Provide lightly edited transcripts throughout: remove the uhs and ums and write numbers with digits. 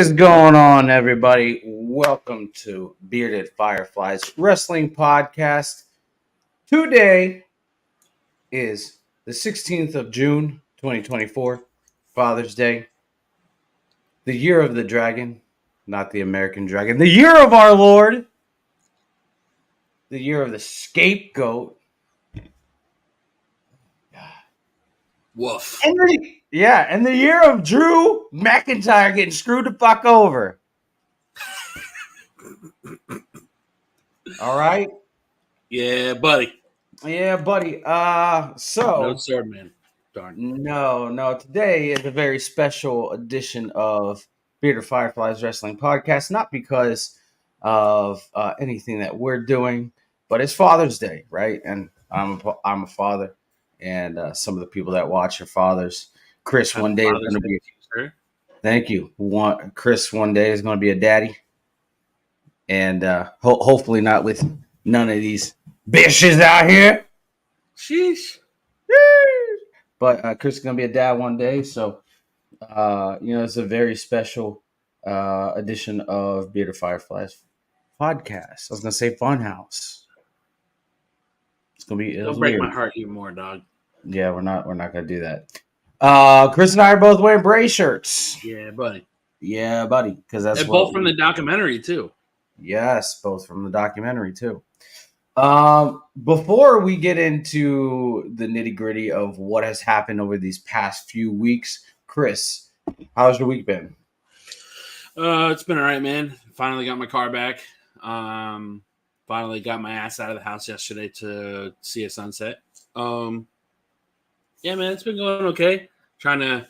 is going on, everybody? Welcome to Bearded Fireflies Wrestling Podcast. Today is the 16th of June, 2024, Father's Day. The year of the dragon, not the American dragon. The year of our Lord. The year of the scapegoat. Woof. And the year of Drew McIntyre getting screwed the fuck over. All right? Yeah, buddy. Yeah, buddy. No sword man. Darn. No. Today is a very special edition of Bearded Fireflies Wrestling Podcast. Not because of anything that we're doing, but it's Father's Day, right? And I'm a father, and some of the people that watch are fathers. Chris one day is going to be. Thank you. Chris one day is going to be a daddy, and hopefully not with none of these bitches out here. Sheesh. But Chris is going to be a dad one day. So, it's a very special edition of Bearded Fireflies Podcast. I was going to say Funhouse. It's going to be... It'll break my heart even more, dog. Yeah, we're not going to do that. Chris and I are both wearing Bray shirts. Yeah, buddy. Yeah, buddy. Because that's both from the documentary, too. Yes, both from the documentary, too. Before we get into the nitty-gritty of what has happened over these past few weeks, Chris, how's your week been? It's been all right, man. Finally got my car back. Finally got my ass out of the house yesterday to see a sunset. Yeah, man, it's been going okay. Trying to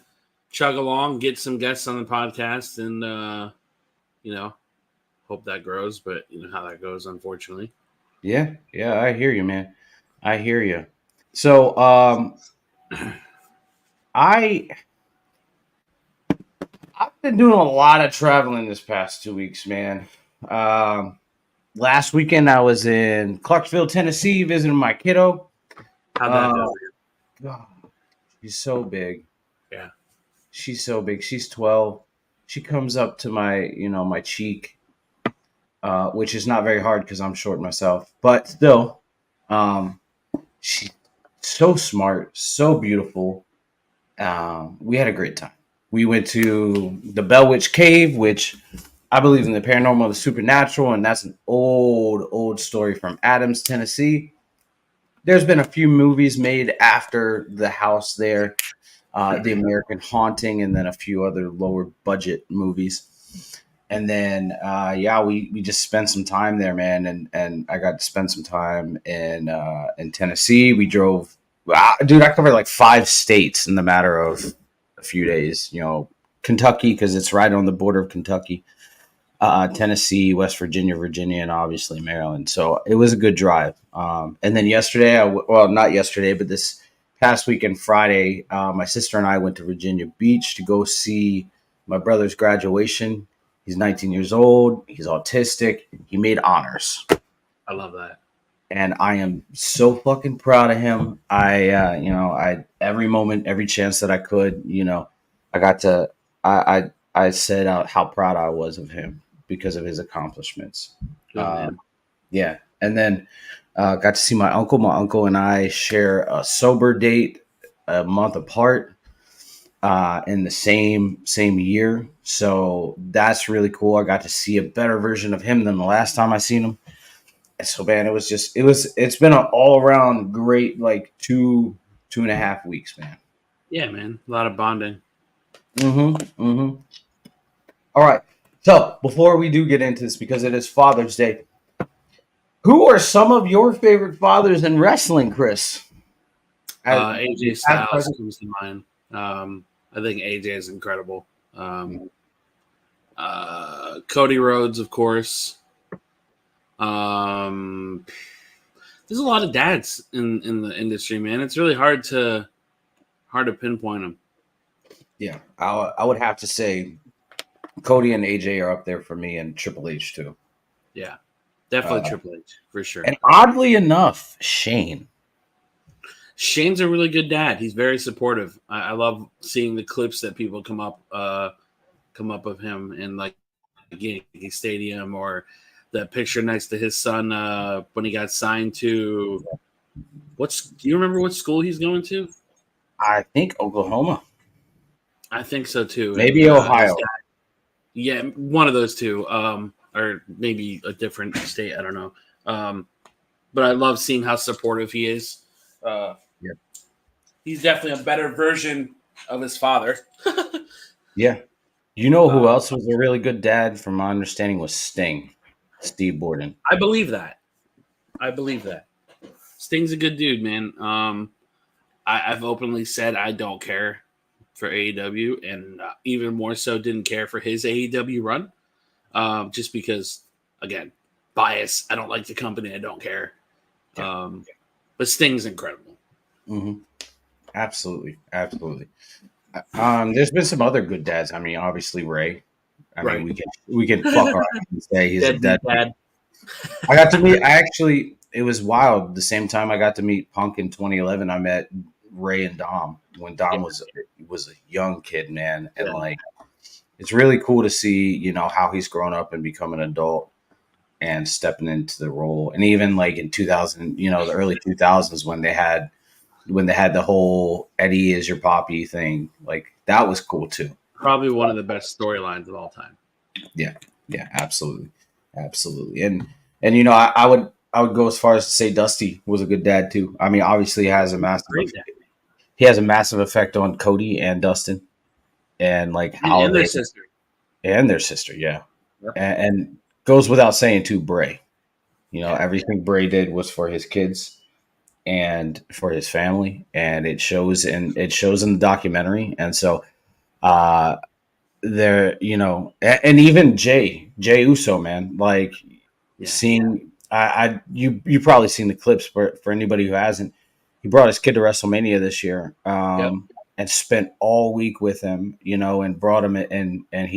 chug along, get some guests on the podcast, and hope that grows. But you know how that goes, unfortunately. Yeah, I hear you, man. I hear you. So, I've been doing a lot of traveling this past 2 weeks, man. Last weekend I was in Clarksville, Tennessee, visiting my kiddo. How'd that go? God, she's so big. Yeah, she's so big. She's 12. She comes up to my cheek. Which is not very hard because I'm short myself. But still, she's so smart, so beautiful. We had a great time. We went to the Bell Witch Cave, which I believe in the paranormal, the supernatural, and that's an old story from Adams, Tennessee. There's been a few movies made after the house there, The American Haunting, and then a few other lower budget movies. And then, we just spent some time there, man. And I got to spend some time in Tennessee. We drove, dude, I covered like 5 states in the matter of a few days. Kentucky, because it's right on the border of Kentucky, Tennessee, West Virginia, and obviously Maryland. So it was a good drive. And then yesterday, not yesterday, but this past weekend, Friday, my sister and I went to Virginia Beach to go see my brother's graduation. He's 19 years old. He's autistic. He made honors. I love that. And I am so fucking proud of him. I every moment, every chance that I could, I got to, I said out how proud I was of him because of his accomplishments. Yeah. And then got to see my uncle. My uncle and I share a sober date a month apart. In the same year, so that's really cool. I got to see a better version of him than the last time I seen him. And so, man, it's been an all around great like 2.5 weeks, man. Yeah, man, a lot of bonding. All right, so before we do get into this, because it is Father's Day, who are some of your favorite fathers in wrestling, Chris? AJ Styles comes to mind. I think AJ is incredible. Cody Rhodes, of course. There's a lot of dads in the industry, man. It's really hard to pinpoint them. Yeah, I would have to say Cody and AJ are up there for me, and Triple H too. Yeah, definitely Triple H for sure. And oddly enough, Shane. Shane's a really good dad. He's very supportive. I love seeing the clips that people come up come up of him in like Yankee Stadium, or that picture next to his son when he got signed to do you remember what school he's going to? I think Oklahoma, I think so too. And maybe his Ohio. dad, yeah, one of those two, or maybe a different state. I don't know. But I love seeing how supportive he is. Yeah. He's definitely a better version of his father. Yeah. You know who else was a really good dad, from my understanding, was Sting, Steve Borden. I believe that. Sting's a good dude, man. I've openly said I don't care for AEW, and even more so didn't care for his AEW run, just because, again, bias. I don't like the company. I don't care. Yeah. But Sting's incredible. Mm-hmm. Absolutely. There's been some other good dads. I mean, obviously Ray. I mean, we can fuck around and say he's a dead dad. It was wild. The same time I got to meet Punk in 2011, I met Ray and Dom when Dom was a young kid, man. And like, it's really cool to see, how he's grown up and become an adult and stepping into the role. And even like in 2000, the early 2000s when they had the whole Eddie is your poppy thing, like that was cool too. Probably one of the best storylines of all time. Yeah, absolutely. And I would go as far as to say Dusty was a good dad too. I mean, obviously he has a massive effect on Cody and Dustin, and like how and their sister. And their sister, yeah. Yep. And goes without saying too, Bray. Everything Bray did was for his kids and for his family, and it shows in the documentary. And so there, and even Jay Uso, man, like seeing you probably seen the clips, for anybody who hasn't, he brought his kid to WrestleMania this year, and spent all week with him, and brought him in, and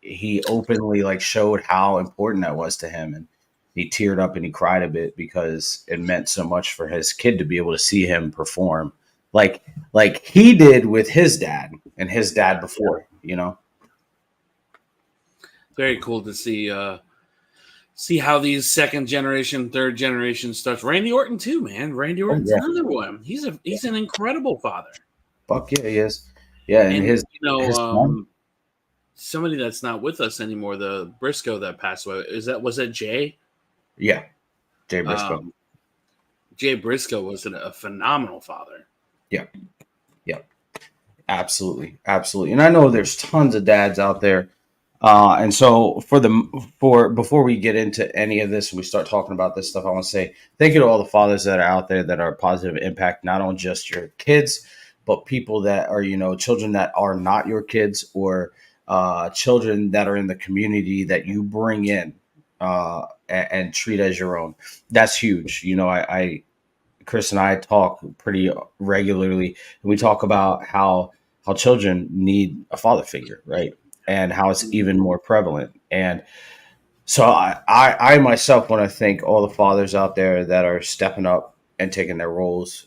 he openly like showed how important that was to him, and he teared up and he cried a bit because it meant so much for his kid to be able to see him perform like he did with his dad and his dad before, Very cool to see how these second generation, third generation starts. Randy Orton too, man. Randy Orton's another one. He's an incredible father. Fuck yeah, he is. Yeah, and his somebody that's not with us anymore, the Briscoe that passed away. Was that Jay? Yeah, Jay Briscoe. Jay Briscoe was a phenomenal father. Yeah, absolutely. And I know there's tons of dads out there, and so before we get into any of this and we start talking about this stuff, I want to say thank you to all the fathers that are out there that are a positive impact, not on just your kids, but people that are children that are not your kids, or children that are in the community that you bring in and treat as your own. That's huge. Chris and I talk pretty regularly, and we talk about how children need a father figure, right? And how it's even more prevalent. And so I myself want to thank all the fathers out there that are stepping up and taking their roles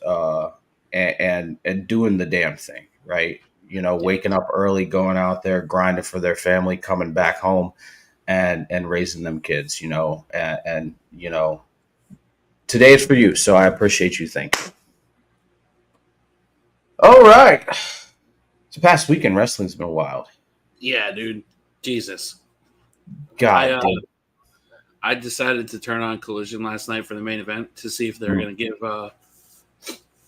and doing the damn thing, right? Waking up early, going out there, grinding for their family, coming back home and raising them kids, and today is for you. So I appreciate you. Thank you. All right. This past weekend, wrestling's been wild. Yeah, dude. Jesus. God. I decided to turn on Collision last night for the main event to see if they were going to give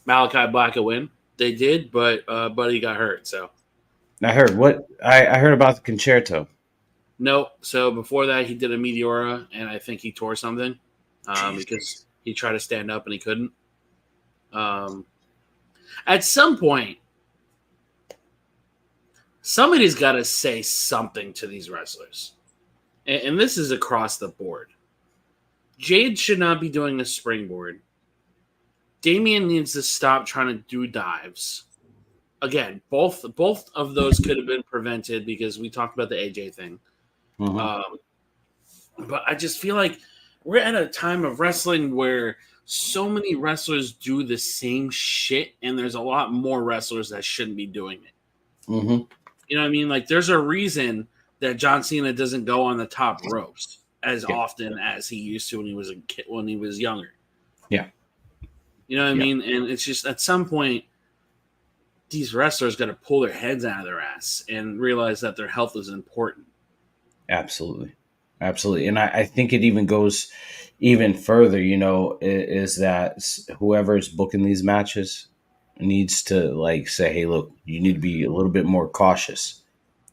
Malachi Black a win. They did, but Buddy got hurt. So I heard I heard about the concerto. No, so before that he did a Meteora, and I think he tore something because he tried to stand up and he couldn't. At some point, somebody's got to say something to these wrestlers, and this is across the board. Jade should not be doing a springboard. Damian needs to stop trying to do dives. Again, both of those could have been prevented because we talked about the AJ thing. Mm-hmm. But I just feel like we're at a time of wrestling where so many wrestlers do the same shit, and there's a lot more wrestlers that shouldn't be doing it. Mm-hmm. You know what I mean? Like, there's a reason that John Cena doesn't go on the top ropes as often as he used to when he was a kid, when he was younger. Yeah. You know what I mean? And it's just at some point, these wrestlers got to pull their heads out of their ass and realize that their health is important. Absolutely. Absolutely. And I think it even goes even further, is that whoever is booking these matches needs to like say, hey, look, you need to be a little bit more cautious.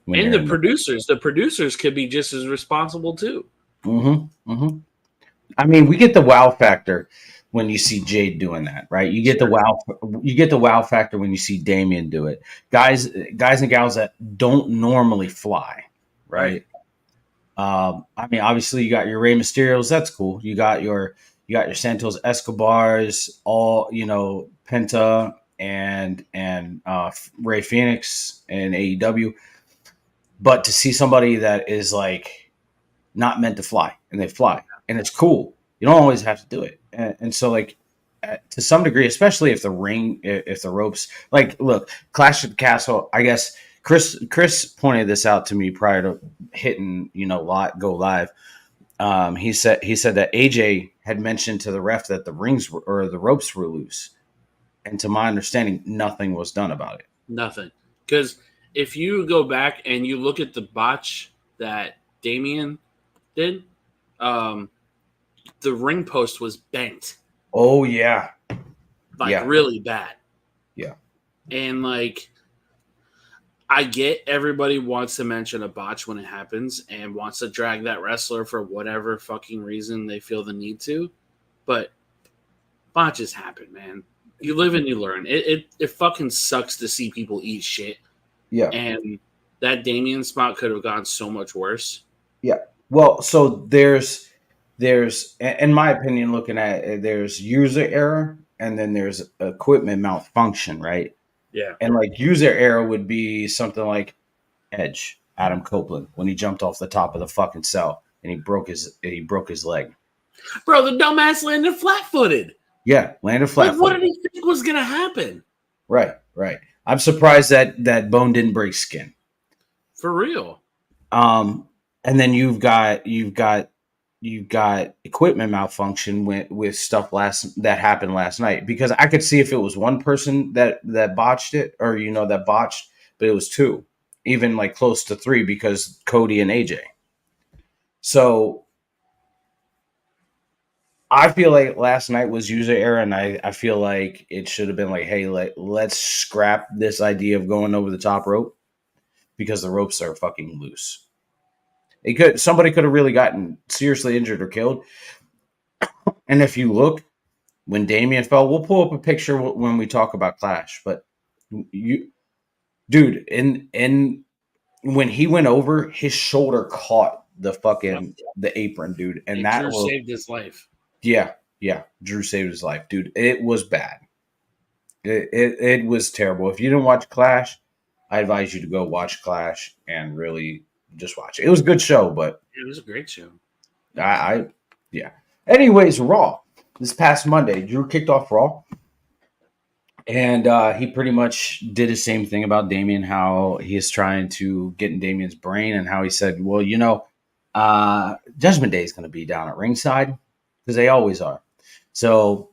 And the producers could be just as responsible too. Mm-hmm. Mm-hmm. I mean, we get the wow factor when you see Jade doing that, right? You get the wow factor when you see Damien do it. Guys and gals that don't normally fly, right? I mean, obviously you got your Rey Mysterios, that's cool. You got your Santos Escobars, all Penta and Rey Fenix and AEW. But to see somebody that is like not meant to fly and they fly, and it's cool. You don't always have to do it, and so like to some degree, especially if the ropes, like look, Clash at the Castle. I guess Chris pointed this out to me prior to hitting go live. He said that AJ had mentioned to the ref that the ropes were loose, and to my understanding, nothing was done about it. Nothing, because if you go back and you look at the botch that Damien did, the ring post was bent. Oh yeah, really bad. Yeah, and like, I get everybody wants to mention a botch when it happens and wants to drag that wrestler for whatever fucking reason they feel the need to, but botches happen, man. You live and you learn. It fucking sucks to see people eat shit. Yeah, and that Damien spot could have gone so much worse. Yeah. Well, so there's, in my opinion, looking at it, there's user error and then there's equipment malfunction, right? Yeah. And like user error would be something like Edge, Adam Copeland, when he jumped off the top of the fucking cell and he broke his leg. Bro, the dumbass landed flat-footed. Yeah, landed flat-footed. Like, what did he think was gonna happen? Right. I'm surprised that bone didn't break skin. For real. And then you've got equipment malfunction with stuff that happened last night, because I could see if it was one person that botched it, or that botched, but it was two, even like close to three, because Cody and AJ. So I feel like last night was user error, and I feel like it should have been like, hey, let's scrap this idea of going over the top rope, because the ropes are fucking loose. Somebody could have really gotten seriously injured or killed. And if you look, when Damien fell, we'll pull up a picture when we talk about Clash. But dude, when he went over, his shoulder caught the apron, dude, and that Drew saved his life. Yeah, Drew saved his life, dude. It was bad. It was terrible. If you didn't watch Clash, I advise you to go watch Clash and really just watch it. It was a good show, but it was a great show. Yeah. Anyways, Raw. This past Monday, Drew kicked off Raw, and he pretty much did the same thing about Damien, how he is trying to get in Damien's brain, and how he said, well, Judgment Day is going to be down at ringside, because they always are. So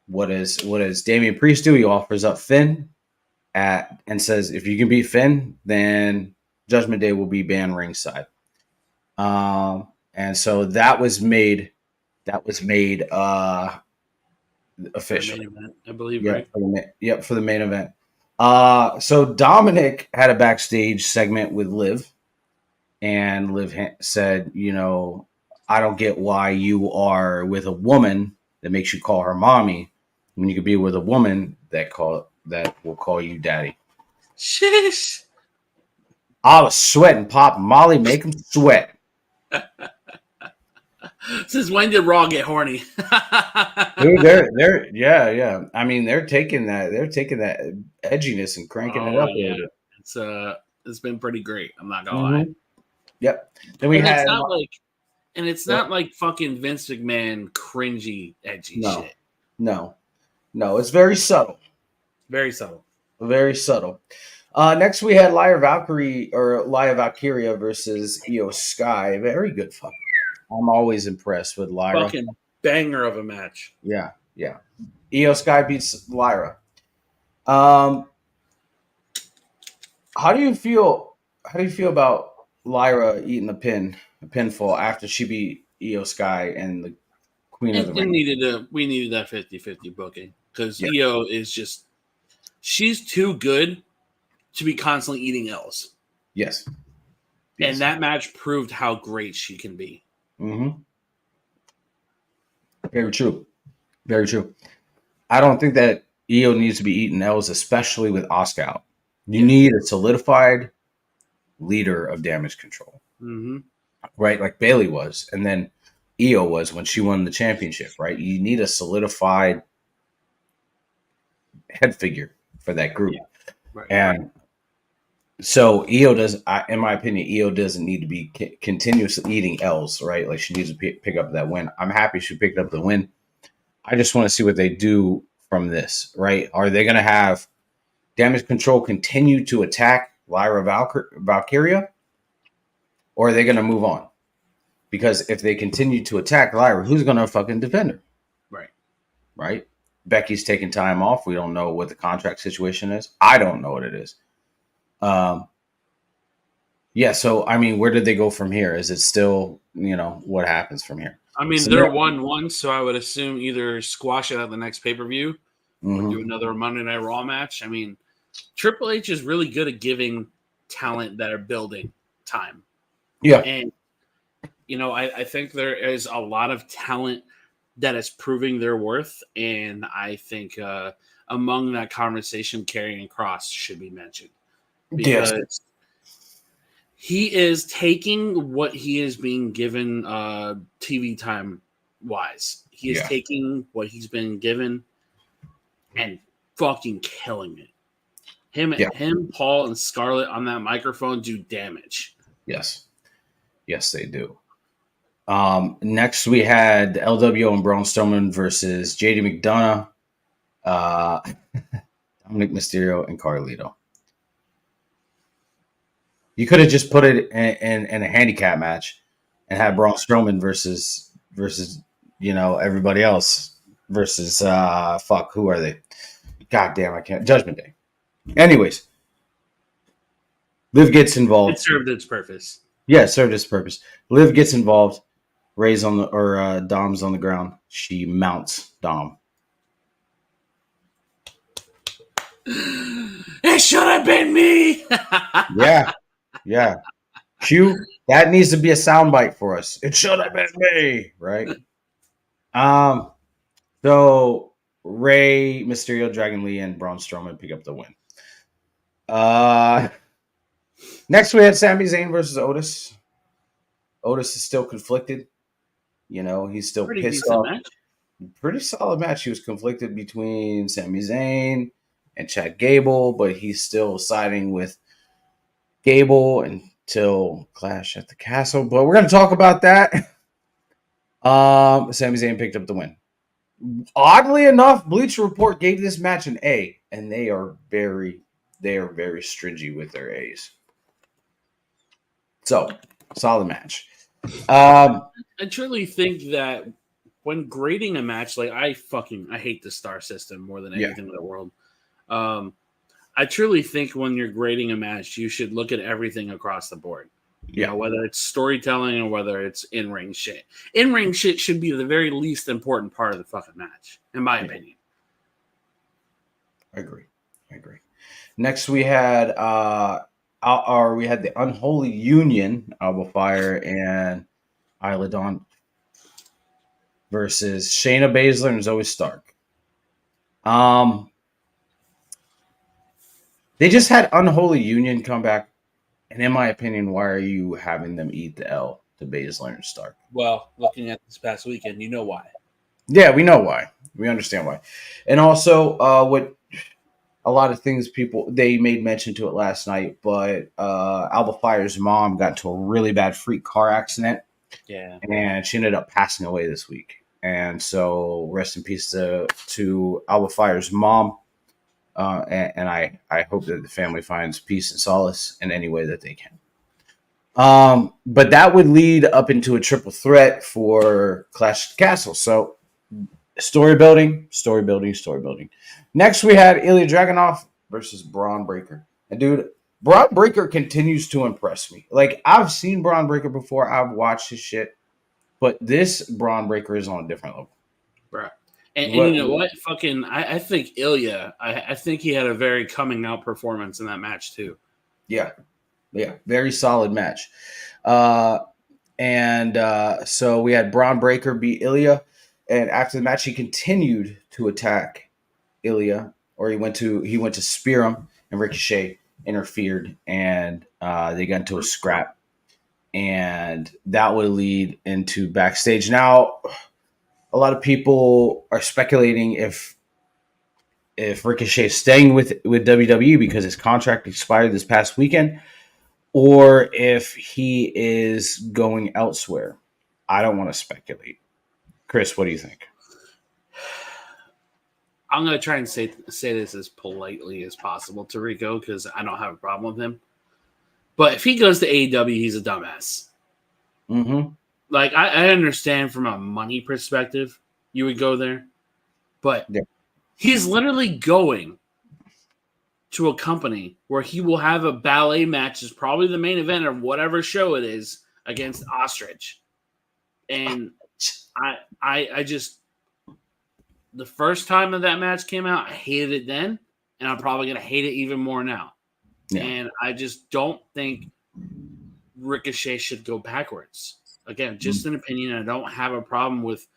what does Damian Priest do? He offers up Finn and says, if you can beat Finn, then Judgment Day will be banned ringside. And so that was made official. Main event, I believe, yeah, right? For the main event. So Dominic had a backstage segment with Liv, and Liv said, I don't get why you are with a woman that makes you call her mommy when you could be with a woman that will call you daddy. Shish. I was sweating, Pop. Molly, make him sweat. Since when did Raw get horny? Dude, they're yeah. I mean, they're taking that edginess and cranking it up a little bit. It's been pretty great. I'm not gonna lie. Yep. Then it's not like fucking Vince McMahon cringy edgy shit. No, it's very subtle. Very subtle. Very subtle. Next, we had Lyra Valkyria versus Io Sky. Very good fuck. I'm always impressed with Lyra. Fucking banger of a match. Yeah. Io Sky beats Lyra. How do you feel? How do you feel about Lyra eating a pinfall after she beat Io Sky and the Queen of the Ring? We needed that 50-50 booking because Yeah. Io is just she's too good to be constantly eating L's. Yes. And that match proved how great she can be. Mm-hmm. Very true. Very true. I don't think that Io needs to be eating L's, especially with Asuka out. You need a solidified leader of Damage Control, right? Like Bayley was, and then Io was when she won the championship, right? You need a solidified head figure for that group, and so Io does, in my opinion, Io doesn't need to be continuously eating L's, right? Like she needs to pick up that win. I'm happy she picked up the win. I just want to see what they do from this, right? Are they going to have Damage Control continue to attack Lyra Valkyria, or are they going to move on? Because if they continue to attack Lyra, who's going to fucking defend her? Right? Becky's taking time off. We don't know what the contract situation is. I don't know what it is. Yeah, so, I mean, where did they go from here? Is it still, what happens from here? I mean, so they're 1-1, so I would assume either squash it at the next pay-per-view or do another Monday Night Raw match. I mean, Triple H is really good at giving talent that are building time. Yeah. And, I think there is a lot of talent that is proving their worth. And I think among that conversation, Karrion Kross should be mentioned. Because he is taking what he is being given TV time wise. He is taking what he's been given and fucking killing it. Him, Paul, and Scarlett on that microphone do damage. Yes, they do. Next, we had LWO and Braun Strowman versus JD McDonough, Dominic Mysterio, and Carlito. You could have just put it in a handicap match and had Braun Strowman versus everybody else versus who are they? God damn, I can't. Judgment Day. Anyways, Liv gets involved. It served its purpose. Yeah, it served its purpose. Liv gets involved. Dom's on the ground. She mounts Dom. It should have been me. Yeah. Q, that needs to be a soundbite for us. It should have been me, right? So Rey, Mysterio, Dragon Lee, and Braun Strowman pick up the win. Next we had Sami Zayn versus Otis. Otis is still conflicted. He's still pissed off. Match. Pretty solid match. He was conflicted between Sami Zayn and Chad Gable, but he's still siding with Gable until Clash at the Castle. But we're going to talk about that. Sami Zayn picked up the win. Oddly enough, Bleacher Report gave this match an A, and they are very stringy with their A's. So, solid match. I truly think that when grading a match, like I hate the star system more than anything in the world. I truly think when you're grading a match, you should look at everything across the board. Whether it's storytelling or whether it's in-ring shit. In-ring shit should be the very least important part of the fucking match, in my opinion. I agree. Next, we had the Unholy Union, Alba Fire and Isla Dawn versus Shayna Baszler and Zoe Stark. They just had Unholy Union come back, and in my opinion, why are you having them eat the L to Baszler and Stark? Well, looking at this past weekend, you know why. Yeah, we know why. We understand why. And also, what a lot of things they made mention to it last night, but Alba Fire's mom got into a really bad freak car accident. Yeah. And she ended up passing away this week. And so rest in peace to Alba Fire's mom. and I hope that the family finds peace and solace in any way that they can. But that would lead up into a triple threat for Clash of the Castle. So story building, story building, story building. Next, we had Ilya Dragunov versus Braun Breaker. And dude, Braun Breaker continues to impress me. Like, I've seen Braun Breaker before. I've watched his shit. But this Braun Breaker is on a different level. Right. And you know what? Fucking, I think Ilya, I think he had a very coming out performance in that match, too. Yeah. Yeah. Very solid match. So we had Braun Breaker beat Ilya. And after the match, he continued to attack Ilya, or he went to spear him, and Ricochet interfered, and they got into a scrap, and that would lead into backstage. Now, a lot of people are speculating if Ricochet is staying with WWE because his contract expired this past weekend, or if he is going elsewhere. I don't want to speculate. Chris, what do you think? I'm going to try and say this as politely as possible to Rico because I don't have a problem with him. But if he goes to AEW, he's a dumbass. Mm-hmm. Like, I understand from a money perspective you would go there. But he's literally going to a company where he will have a ballet match is probably the main event of whatever show it is against Ostrich. And I just... The first time that match came out, I hated it then, and I'm probably going to hate it even more now. Yeah. And I just don't think Ricochet should go backwards. Again, just an opinion. I don't have a problem with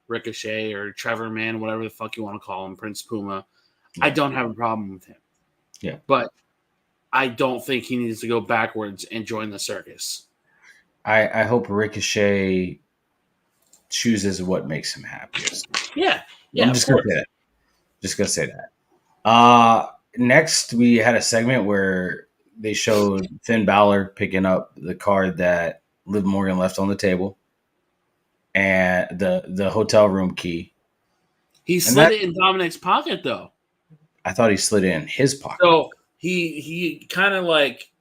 Ricochet or Trevor Mann, whatever the fuck you want to call him, Prince Puma. Yeah. I don't have a problem with him. Yeah. But I don't think he needs to go backwards and join the circus. I hope Ricochet chooses what makes him happiest. Yeah. Yeah, I'm just gonna say that. Just gonna say that. Next, we had a segment where they showed Finn Balor picking up the card that Liv Morgan left on the table, and the hotel room key. He slid it in Dominic's pocket, though. I thought he slid it in his pocket. So he kind of like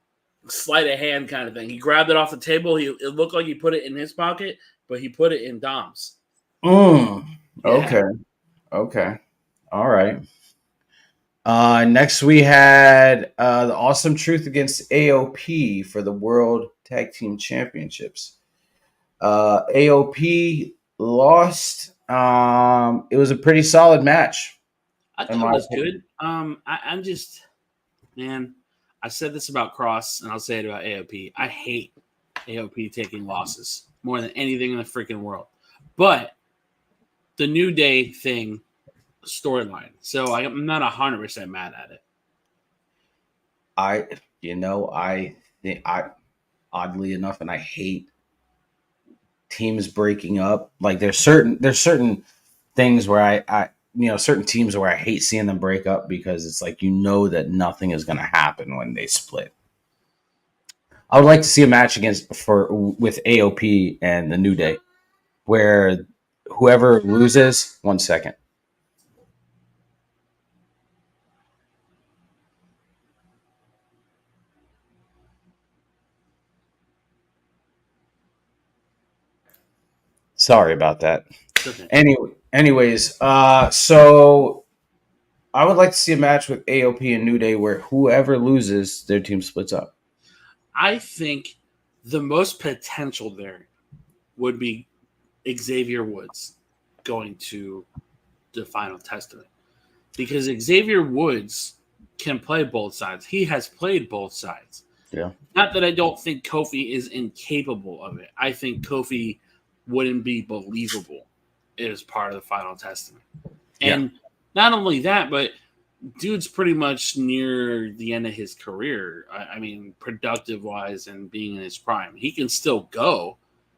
sleight of hand kind of thing. He grabbed it off the table. It looked like he put it in his pocket, but he put it in Dom's. Yeah. Okay. All right. Next, we had the Awesome Truth against AOP for the World Tag Team Championships. AOP lost. It was a pretty solid match. I thought it was good. I'm just, man, I said this about Cross, and I'll say it about AOP. I hate AOP taking losses more than anything in the freaking world. But the New Day thing storyline. So I'm not 100% mad at it. I oddly enough, and I hate teams breaking up. Like there's certain things where I certain teams where I hate seeing them break up because it's like that nothing is going to happen when they split. I would like to see a match with AOP and the New Day where whoever loses, 1 second. Sorry about that. Okay. Anyways, so I would like to see a match with AOP and New Day where whoever loses, their team splits up. I think the most potential there would be Xavier Woods going to the Final Testament because Xavier Woods can play both sides. He has played both sides. Yeah. Not that I don't think Kofi is incapable of it. I think Kofi wouldn't be believable as part of the Final Testament. And not only that, but dude's pretty much near the end of his career. I mean, productive-wise and being in his prime. He can still go.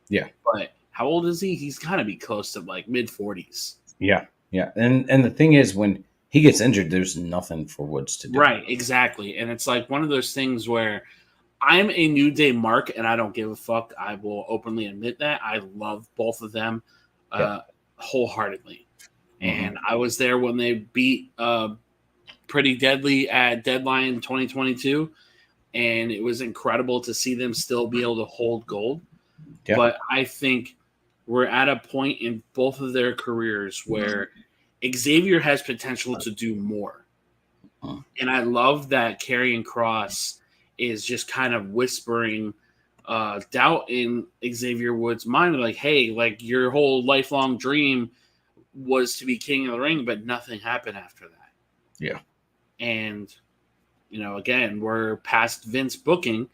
Yeah. But how old is he? He's got to be close to like mid-40s. Yeah, yeah. And the thing is, when he gets injured, there's nothing for Woods to do. Right, exactly. And it's like one of those things where I'm a New Day mark, and I don't give a fuck. I will openly admit that. I love both of them wholeheartedly. Mm-hmm. And I was there when they beat pretty deadly at Deadline 2022, and it was incredible to see them still be able to hold gold. Yeah. But I think we're at a point in both of their careers where Xavier has potential to do more. And I love that Karrion Kross is just kind of whispering doubt in Xavier Woods' mind, like, hey, like your whole lifelong dream was to be King of the Ring, but nothing happened after that. Yeah. And, again, we're past Vince booking,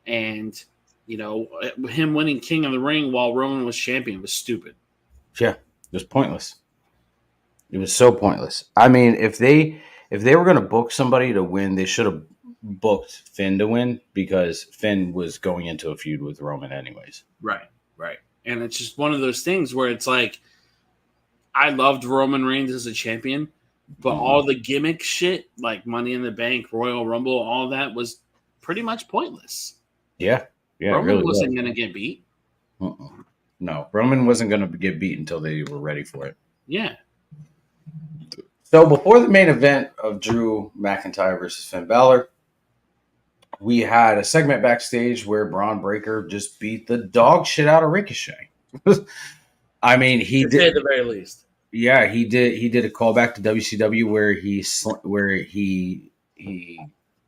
and, him winning King of the Ring while Roman was champion was stupid. Yeah. It was pointless. It was so pointless. I mean, if they were going to book somebody to win, they should have booked Finn to win, because Finn was going into a feud with Roman anyways. Right. And it's just one of those things where it's like, I loved Roman Reigns as a champion, but all the gimmick shit, like Money in the Bank, Royal Rumble, all that was pretty much pointless. Yeah. Roman really wasn't going to get beat. No, Roman wasn't going to get beat until they were ready for it. Yeah. So before the main event of Drew McIntyre versus Finn Balor, we had a segment backstage where Braun Breaker just beat the dog shit out of Ricochet. I mean, he did at the very least. Yeah, he did. He did a callback to WCW where he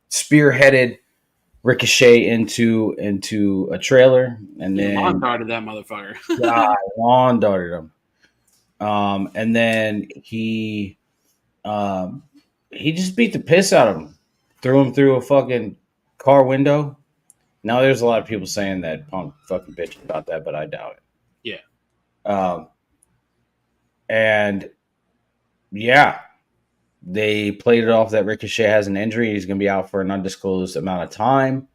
spearheaded Ricochet into a trailer, and then lawn darted that motherfucker. lawn darted him. And then he just beat the piss out of him, threw him through a fucking car window. Now there's a lot of people saying that Punk fucking bitched about that, but I doubt it. Yeah. And yeah, they played it off that Ricochet has an injury. He's going to be out for an undisclosed amount of time.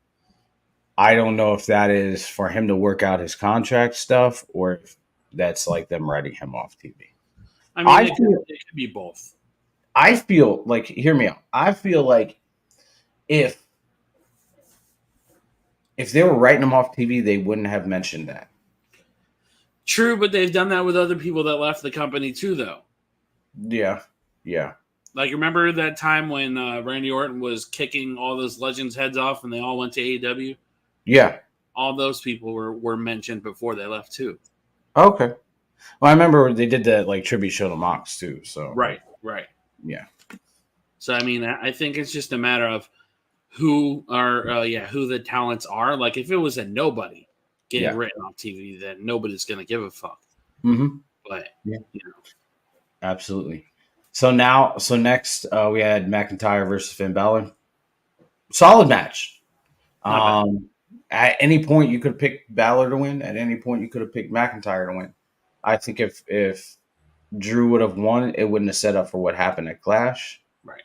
I don't know if that is for him to work out his contract stuff, or if that's like them writing him off TV. I mean, it could be both. I feel like, hear me out. I feel like if they were writing him off TV, they wouldn't have mentioned that. True, but they've done that with other people that left the company too, though. Yeah. Like, remember that time when Randy Orton was kicking all those legends' heads off and they all went to AEW? Yeah. All those people were mentioned before they left too. Okay. Well, I remember they did that like tribute show to Mox too. So right. Yeah. So I mean, I think it's just a matter of who the talents are. Like, if it was a nobody getting written off TV, then nobody's gonna give a fuck. Mm-hmm. But absolutely. So next we had McIntyre versus Finn Balor. Solid match. At any point you could pick Balor to win. At any point you could have picked McIntyre to win. I think if Drew would have won, it wouldn't have set up for what happened at Clash. Right.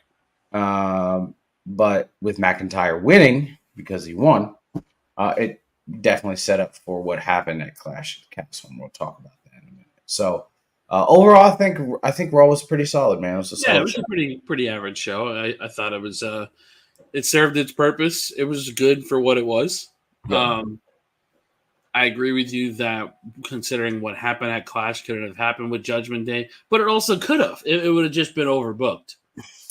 But with McIntyre winning, because he won, it definitely set up for what happened at Clash at Castle, and we'll talk about that in a minute. So overall, I think Raw was pretty solid, man. It was a pretty average show. I thought it was it served its purpose. It was good for what it was. Yeah. I agree with you that considering what happened at Clash could have happened with Judgment Day, but it also could have. It would have just been overbooked.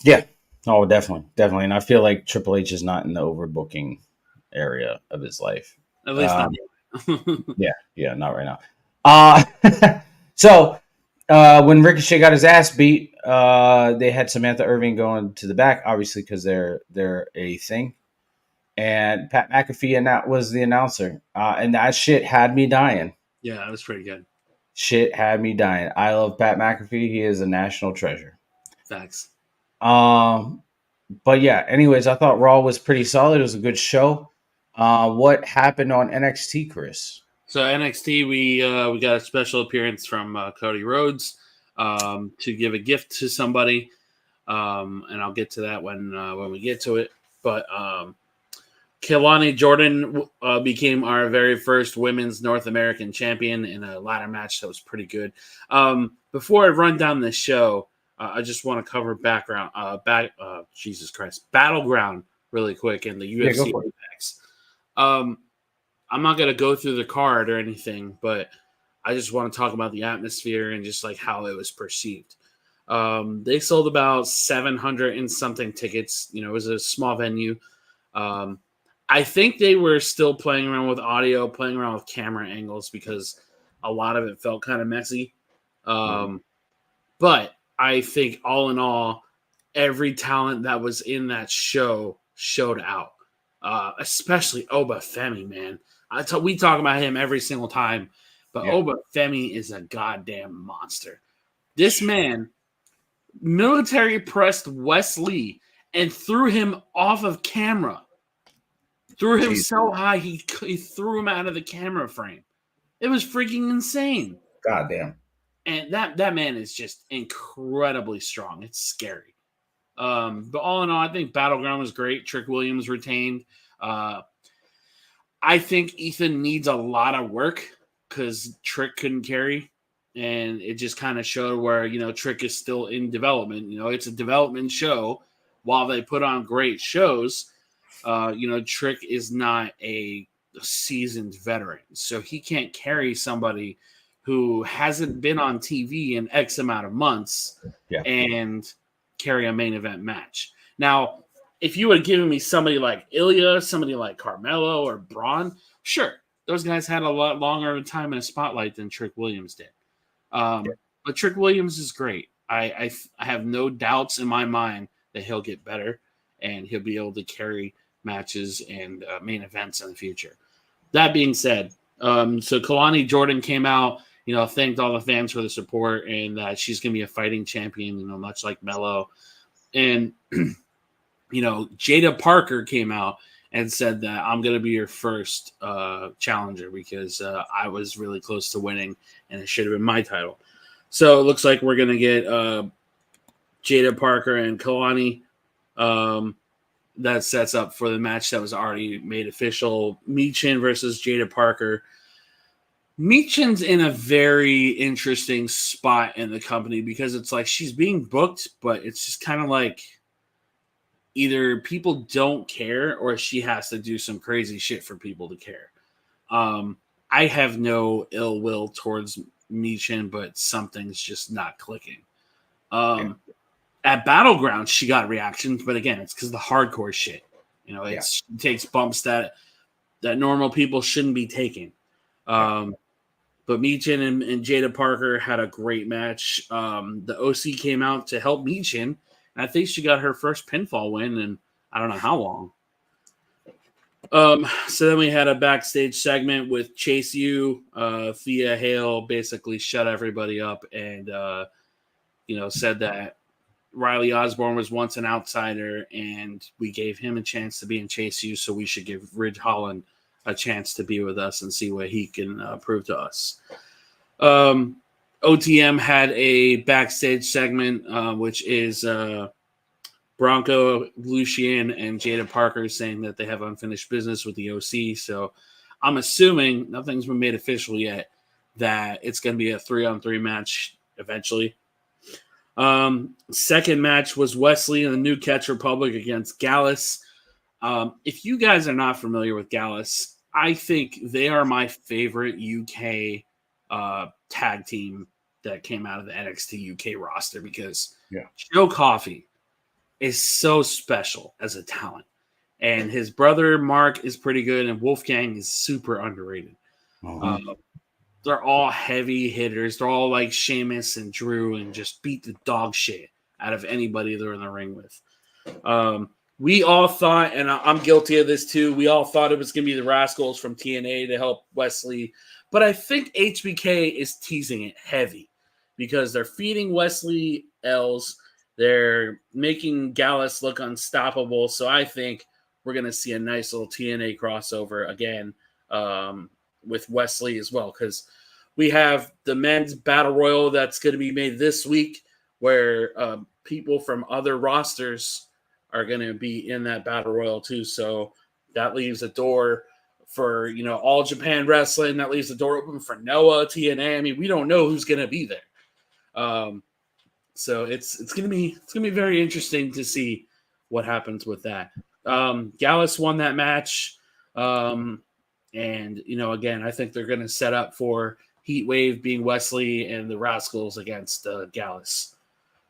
Yeah. Oh, definitely. And I feel like Triple H is not in the overbooking area of his life. At least not yet. Yeah, not right now. So when Ricochet got his ass beat, they had Samantha Irving going to the back, obviously because they're a thing. And Pat McAfee was the announcer. And that shit had me dying. Yeah, that was pretty good. Shit had me dying. I love Pat McAfee. He is a national treasure. Thanks. But yeah, anyways, I thought Raw was pretty solid. It was a good show. What happened on NXT, Chris? So NXT, we got a special appearance from Cody Rhodes to give a gift to somebody, and I'll get to that when we get to it. But Kelani Jordan became our very first women's North American champion in a ladder match that was pretty good. Before I run down this show, I just want to cover Jesus Christ, Battleground really quick in the UFC Apex. I'm not going to go through the card or anything, but I just want to talk about the atmosphere and just like how it was perceived. They sold about 700 and something tickets. It was a small venue. I think they were still playing around with audio, playing around with camera angles because a lot of it felt kind of messy. But I think all in all, every talent that was in that show showed out, especially Oba Femi, man. We talk about him every single time, but Oba Femi is a goddamn monster. This man military pressed Wes Lee and threw him off of camera. Threw him so high, he threw him out of the camera frame. It was freaking insane. Goddamn. And that man is just incredibly strong. It's scary. But all in all, I think Battleground was great. Trick Williams retained. I think Ethan needs a lot of work because Trick couldn't carry. And it just kind of showed where, Trick is still in development. It's a development show. While they put on great shows, Trick is not a seasoned veteran. So he can't carry somebody who hasn't been on TV in X amount of months and carry a main event match. Now, if you would have given me somebody like Ilya, somebody like Carmelo or Braun, sure, those guys had a lot longer of a time in a spotlight than Trick Williams did. But Trick Williams is great. I have no doubts in my mind that he'll get better and he'll be able to carry matches and main events in the future. That being said, so Kalani Jordan came out, thanked all the fans for the support and that she's going to be a fighting champion, much like Melo. And, Jada Parker came out and said that I'm going to be your first challenger because I was really close to winning and it should have been my title. So it looks like we're going to get Jada Parker and Kalani. That sets up for the match that was already made official. Michin versus Jada Parker. Michin's in a very interesting spot in the company because it's like she's being booked, but it's just kind of like either people don't care or she has to do some crazy shit for people to care. I have no ill will towards Michin, but something's just not clicking. At Battleground, she got reactions, but again, it's because of the hardcore shit. It takes bumps that normal people shouldn't be taking. But Michin and Jada Parker had a great match. The OC came out to help Michin, and I think she got her first pinfall win in I don't know how long. So then we had a backstage segment with Chase U. Thea Hale basically shut everybody up and said that Riley Osborne was once an outsider, and we gave him a chance to be in Chase U, so we should give Ridge Holland a chance to be with us and see what he can prove to us. OTM had a backstage segment, which is Bronco, Lucian, and Jada Parker saying that they have unfinished business with the OC. So I'm assuming nothing's been made official yet that it's going to be a 3-on-3 match eventually. Second match was Wesley and the New Catch Republic against Gallus. If you guys are not familiar with Gallus, I think they are my favorite UK tag team that came out of the NXT UK roster because Joe Coffey is so special as a talent. And his brother, Mark, is pretty good, and Wolfgang is super underrated. They're all heavy hitters. They're all like Sheamus and Drew and just beat the dog shit out of anybody they're in the ring with. We all thought, and I'm guilty of this too, we all thought it was going to be the Rascals from TNA to help Wesley. But I think HBK is teasing it heavy because they're feeding Wesley L's. They're making Gallus look unstoppable. So I think we're going to see a nice little TNA crossover again with Wesley as well, because we have the men's battle royal that's going to be made this week where people from other rosters are going to be in that battle royal too. So that leaves a door for, All Japan Wrestling. That leaves the door open for Noah, TNA. I mean, we don't know who's going to be there. So it's going to be very interesting to see what happens with that. Gallus won that match. And, again, I think they're going to set up for Heat Wave being Wesley and the Rascals against Gallus.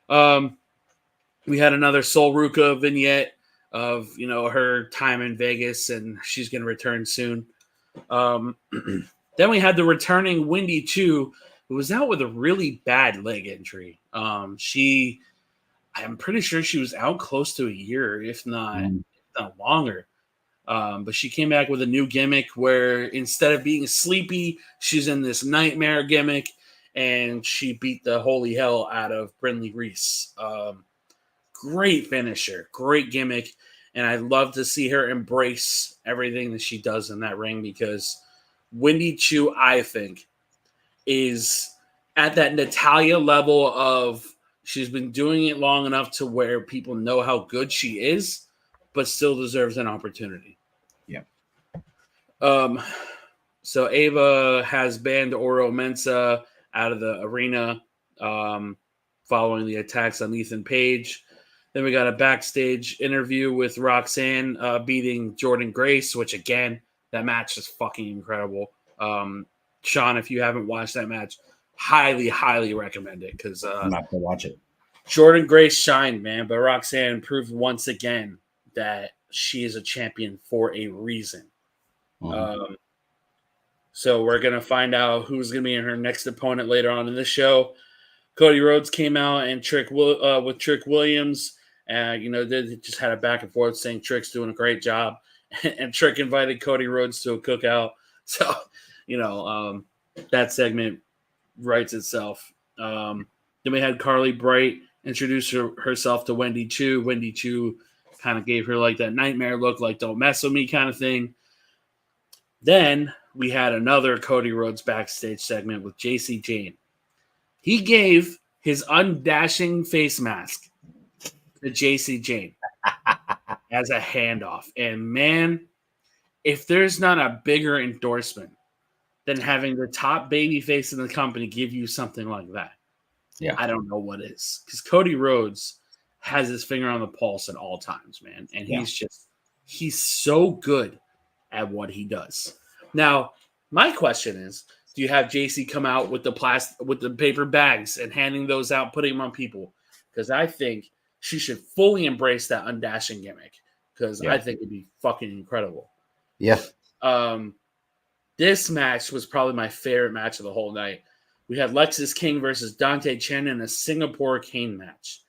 We had another Sol Ruca vignette of, her time in Vegas, and she's going to return soon. Then we had the returning Wendy Chu, who was out with a really bad leg injury. I'm pretty sure she was out close to a year, if not longer. But she came back with a new gimmick where instead of being sleepy, she's in this nightmare gimmick, and she beat the holy hell out of Brindley Reese. Great finisher, great gimmick, and I'd love to see her embrace everything that she does in that ring, because Wendy Chu, I think, is at that Natalya level of she's been doing it long enough to where people know how good she is, but still deserves an opportunity. Yeah. So Ava has banned Oro Mensah out of the arena following the attacks on Ethan Page. Then we got a backstage interview with Roxanne beating Jordynne Grace, which, again, that match is fucking incredible. Sean, if you haven't watched that match, highly, highly recommend it, because I'm not going to watch it. Jordynne Grace shined, man, but Roxanne proved once again that she is a champion for a reason. So we're going to find out who's going to be in her next opponent later on in the show. Cody Rhodes came out and with Trick Williams. They just had a back and forth saying Trick's doing a great job. And Trick invited Cody Rhodes to a cookout. So, that segment writes itself. Then we had Carly Bright introduce herself to Wendy Chu. Wendy Chu kind of gave her like that nightmare look, like don't mess with me kind of thing. Then we had another Cody Rhodes backstage segment with JC Jane. He gave his undashing face mask to JC Jane as a handoff. And man, if there's not a bigger endorsement than having the top baby face in the company give you something like that, I don't know what is. Because Cody Rhodes has his finger on the pulse at all times, man. And he's so good at what he does. Now, my question is, do you have JC come out with the paper bags and handing those out, putting them on people? Because I think she should fully embrace that undashing gimmick, because I think it'd be fucking incredible. Yeah. This match was probably my favorite match of the whole night. We had Lexis King versus Dante Chen in a Singapore cane match.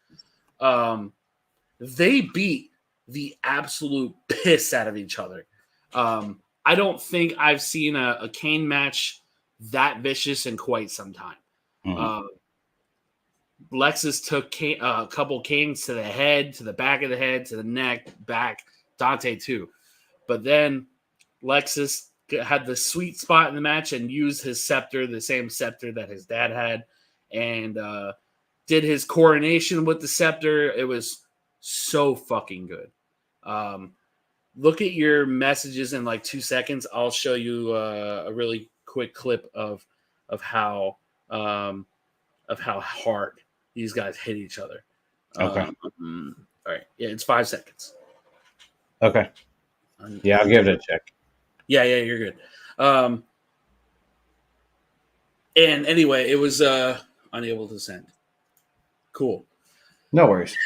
They beat the absolute piss out of each other. I don't think I've seen a cane match that vicious in quite some time. Lexus took a couple canes to the head, to the back of the head, to the neck, back. Dante too. But then Lexus had the sweet spot in the match and used his scepter, the same scepter that his dad had, and did his coronation with the scepter. It was so fucking good. Look at your messages in like 2 seconds. I'll show you a really quick clip of how hard these guys hit each other. Okay. All right. Yeah, it's 5 seconds. Okay. Yeah, I'll give it a check. Yeah, you're good. And anyway, it was unable to send. Cool. No worries.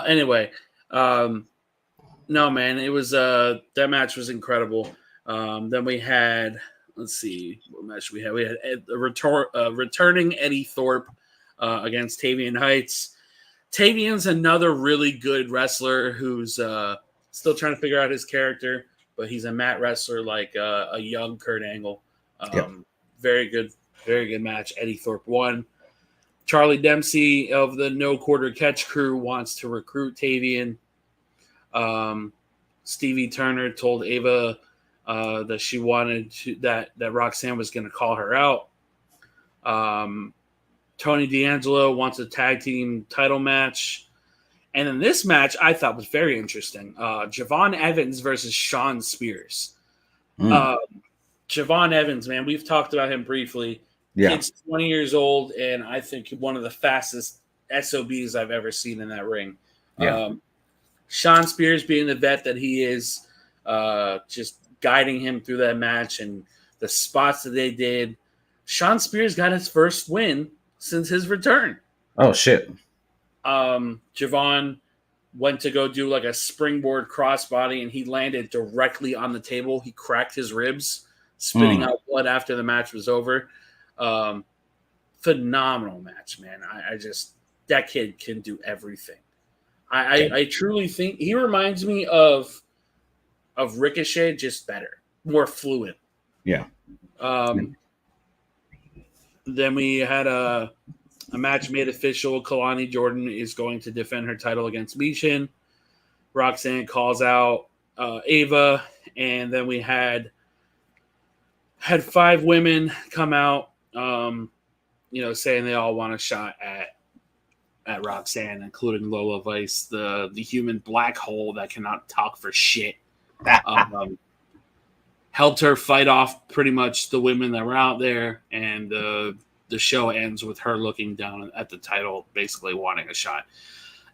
Anyway, no, man, it was that match was incredible. Then we had, let's see what match we had. We had a returning Eddie Thorpe against Tavian Heights. Tavian's another really good wrestler who's still trying to figure out his character, but he's a mat wrestler like a young Kurt Angle. Very good match. Eddie Thorpe won. Charlie Dempsey of the No Quarter Catch crew wants to recruit Tavian. Stevie Turner told Ava that she wanted that Roxanne was going to call her out. Tony D'Angelo wants a tag team title match. And in this match, I thought was very interesting. Javon Evans versus Sean Spears. Javon Evans, man, we've talked about him briefly. Yeah. Kid's 20 years old, and I think one of the fastest SOBs I've ever seen in that ring. Yeah. Sean Spears, being the vet that he is, just guiding him through that match and the spots that they did. Sean Spears got his first win since his return. Oh shit. Javon went to go do like a springboard crossbody, and he landed directly on the table. He cracked his ribs, spitting out blood after the match was over. Phenomenal match, man. I just, that kid can do everything. I truly think he reminds me of Ricochet, just better, more fluid. Yeah. Then we had a match made official. Kalani Jordan is going to defend her title against Michin. Roxanne calls out Ava, and then we had 5 women come out, saying they all want a shot at Roxanne, including Lola Vice, the human black hole that cannot talk for shit. Helped her fight off pretty much the women that were out there, and the show ends with her looking down at the title, basically wanting a shot.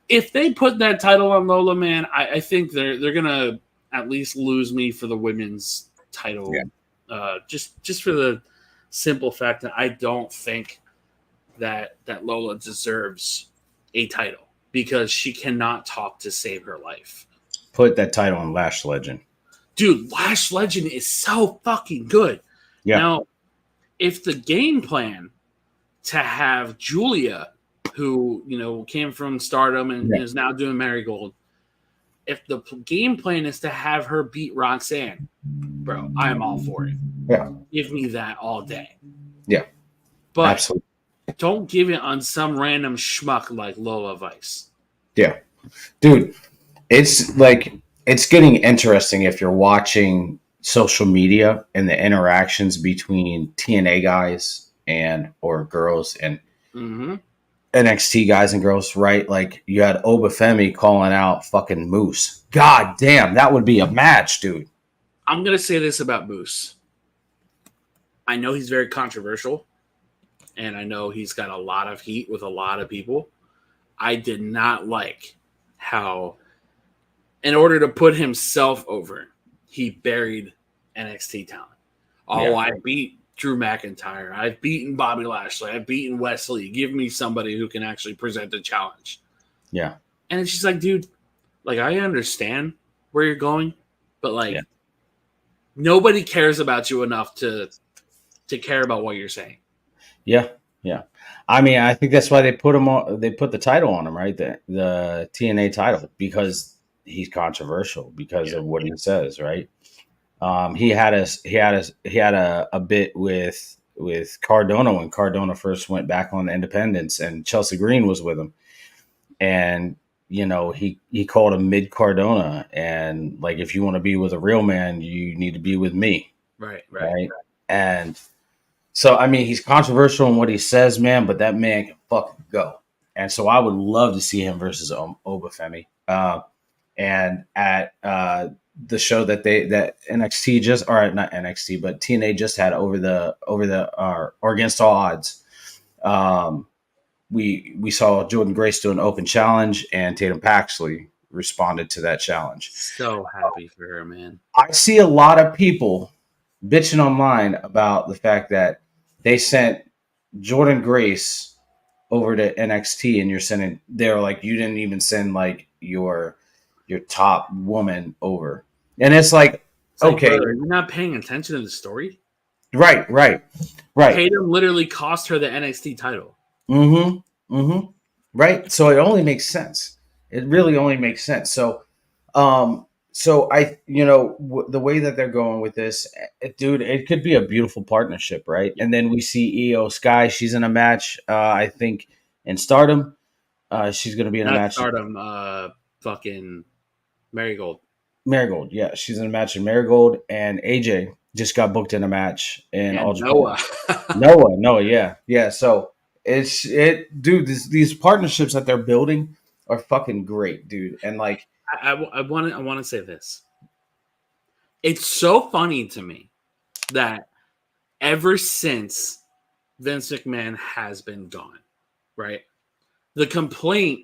If they put that title on Lola, man, I think they're gonna at least lose me for the women's title. Yeah. Just for the simple fact that I don't think that Lola deserves a title, because she cannot talk to save her life. Put that title on Lash Legend. Dude, Lash Legend is so fucking good. Yeah. Now, if the game plan to have Julia, who came from Stardom and is now doing Marigold, if the game plan is to have her beat Roxanne, bro, I am all for it. Yeah. Give me that all day. Yeah. But absolutely. Don't give it on some random schmuck like Lola Vice. Yeah. Dude, it's like, it's getting interesting if you're watching social media and the interactions between TNA guys or girls and NXT guys and girls, right? Like, you had Obafemi calling out fucking Moose. God damn, that would be a match, dude. I'm going to say this about Moose. I know he's very controversial, and I know he's got a lot of heat with a lot of people. I did not like how, in order to put himself over, he buried NXT talent. Oh, yeah. I beat Drew McIntyre. I've beaten Bobby Lashley. I've beaten Wesley. Give me somebody who can actually present a challenge. Yeah. And it's just like, dude, like, I understand where you're going, but like, nobody cares about you enough to care about what you're saying. Yeah. Yeah. I mean, I think that's why they put him on. They put the title on him, right? The TNA title, because he's controversial because of what he says, right? He had a bit with Cardona when Cardona first went back on the Independence, and Chelsea Green was with him, and he called him mid Cardona, and like, if you want to be with a real man, you need to be with me, right? And so, I mean, he's controversial in what he says, man, but that man can fucking go. And so I would love to see him versus Obafemi. And at the show that NXT just, or not NXT, but TNA just had over or Against All Odds. We saw Jordan Grace do an open challenge, and Tatum Paxley responded to that challenge. So happy for her, man. I see a lot of people bitching online about the fact that they sent Jordan Grace over to NXT, and they're like, you didn't even send like your top woman over. And it's like, okay, brother, you're not paying attention to the story. Right. Tatum literally cost her the NXT title. Right. So it only makes sense. It really only makes sense. So, I, the way that they're going with this, dude, it could be a beautiful partnership, right? And then we see Io Sky. She's in a match, I think, in Stardom. She's going to be in a match. Stardom, fucking Marigold. Marigold, yeah. She's in a match in Marigold. And AJ just got booked in a match in All Japan. Noah, yeah. Yeah, so dude, these partnerships that they're building are fucking great, dude. And like, I want to say this. It's so funny to me that ever since Vince McMahon has been gone, right? The complaint,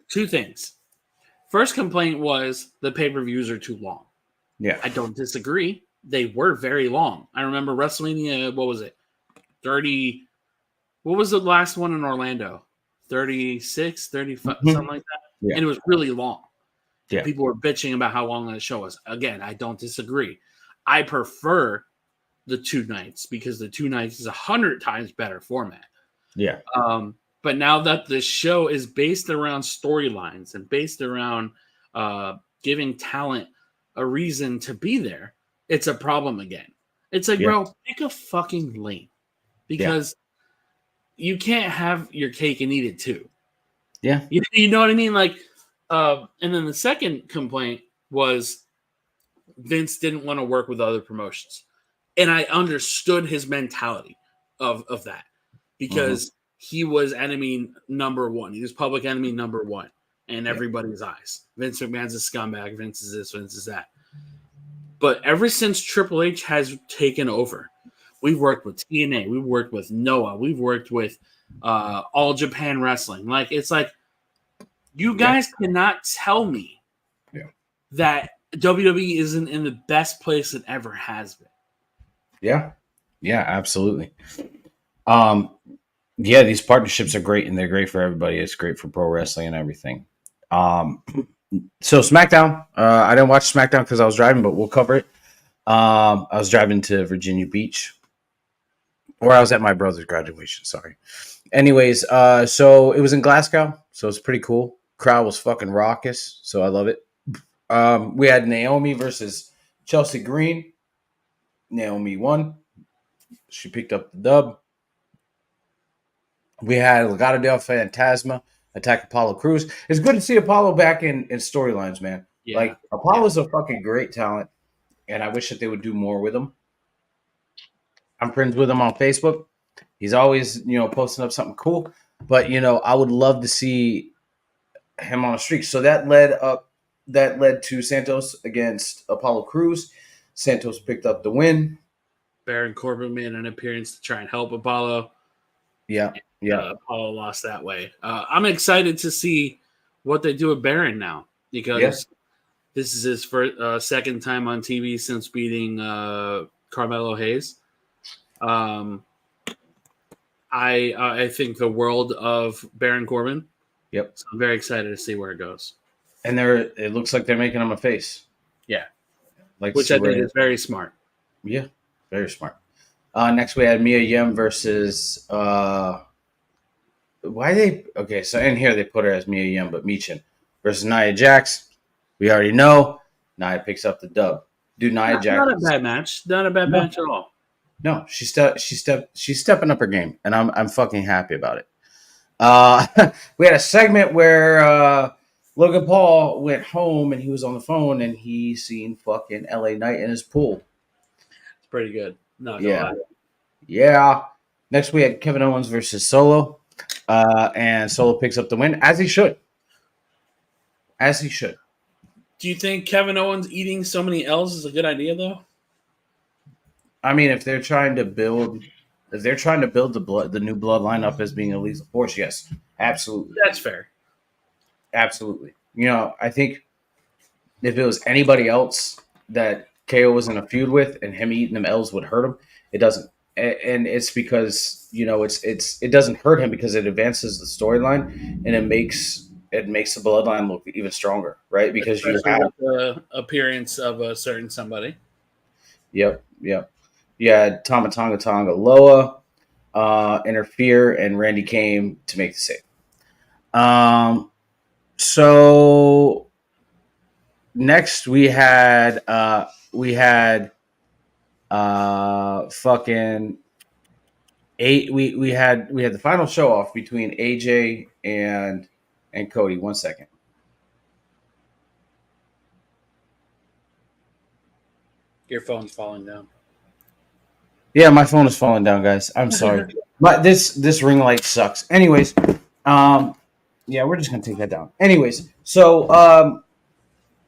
2 things. First complaint was the pay-per-views are too long. Yeah. I don't disagree. They were very long. I remember WrestleMania, what was it? 30. What was the last one in Orlando? 36, 35, Mhm. something like that. Yeah. And it was really long. Yeah. People were bitching about how long the show was. Again, I don't disagree. I prefer the 2 nights because the 2 nights is 100 times better format. Yeah. But now that the show is based around storylines and based around giving talent a reason to be there, it's a problem again. It's like, Yeah. bro, pick a fucking lane Yeah. because you can't have your cake and eat it too. Yeah. You know what I mean? Like, and then the second complaint was Vince didn't want to work with other promotions. And I understood his mentality of that because he was enemy number one. He was public enemy number one in everybody's eyes. Vince McMahon's a scumbag. Vince is this, Vince is that. But ever since Triple H has taken over, we've worked with TNA, we've worked with Noah, we've worked with All Japan Wrestling. Like, it's like, you guys cannot tell me that WWE isn't in the best place it ever has been. Yeah. Yeah, absolutely. Yeah, these partnerships are great and they're great for everybody. It's great for pro wrestling and everything. So SmackDown, I didn't watch SmackDown because I was driving, but we'll cover it. I was driving to Virginia Beach, or I was at my brother's graduation. Sorry. Anyways, so it was in Glasgow, so it's pretty cool. Crowd was fucking raucous, so I love it. We had Naomi versus Chelsea Green. Naomi won. She picked up the dub. We had Legado del Fantasma attack Apollo Crews. It's good to see Apollo back in storylines, man. Yeah. Like, Apollo's a fucking great talent, and I wish that they would do more with him. I'm friends with him on Facebook. He's always, posting up something cool. But, I would love to see him on a streak. So that led to Santos against Apollo Crews. Santos picked up the win. Baron Corbin made an appearance to try and help Apollo. Yeah. Apollo lost that way. I'm excited to see what they do with Baron now because this is his first, second time on TV since beating Carmelo Hayes. I think the world of Baron Corbin. Yep. So I'm very excited to see where it goes. And it looks like they're making him a face. Yeah. Which I think is very smart. Yeah, very smart. Next we had Mia Yim versus so in here they put her as Mia Yim, but Michin versus Nia Jax. We already know Nia picks up the dub. Dude, Nia Jax. Not a bad match. Not a bad match at all. No, she's stepping up her game, and I'm fucking happy about it. We had a segment where Logan Paul went home and he was on the phone and he seen fucking LA Knight in his pool. It's pretty good. Not gonna lie. Yeah. Next we had Kevin Owens versus Solo. And Solo picks up the win, as he should. Do you think Kevin Owens eating so many L's is a good idea, though? I mean, if they're trying to build the new bloodline up as being a lethal force, yes, absolutely. That's fair. Absolutely. I think if it was anybody else that KO was in a feud with and him eating them L's would hurt him, it doesn't. And it's because, it doesn't hurt him because it advances the storyline and it makes the bloodline look even stronger, right? Because especially you have the appearance of a certain somebody. Yep. You had Tama Tonga Loa interfere, and Randy came to make the save. So next we had fucking eight. We had the final show off between AJ and Cody. 1 second. Your phone's falling down. Yeah, my phone is falling down, guys. I'm sorry. But this ring light sucks. Anyways, yeah, we're just gonna take that down. Anyways, so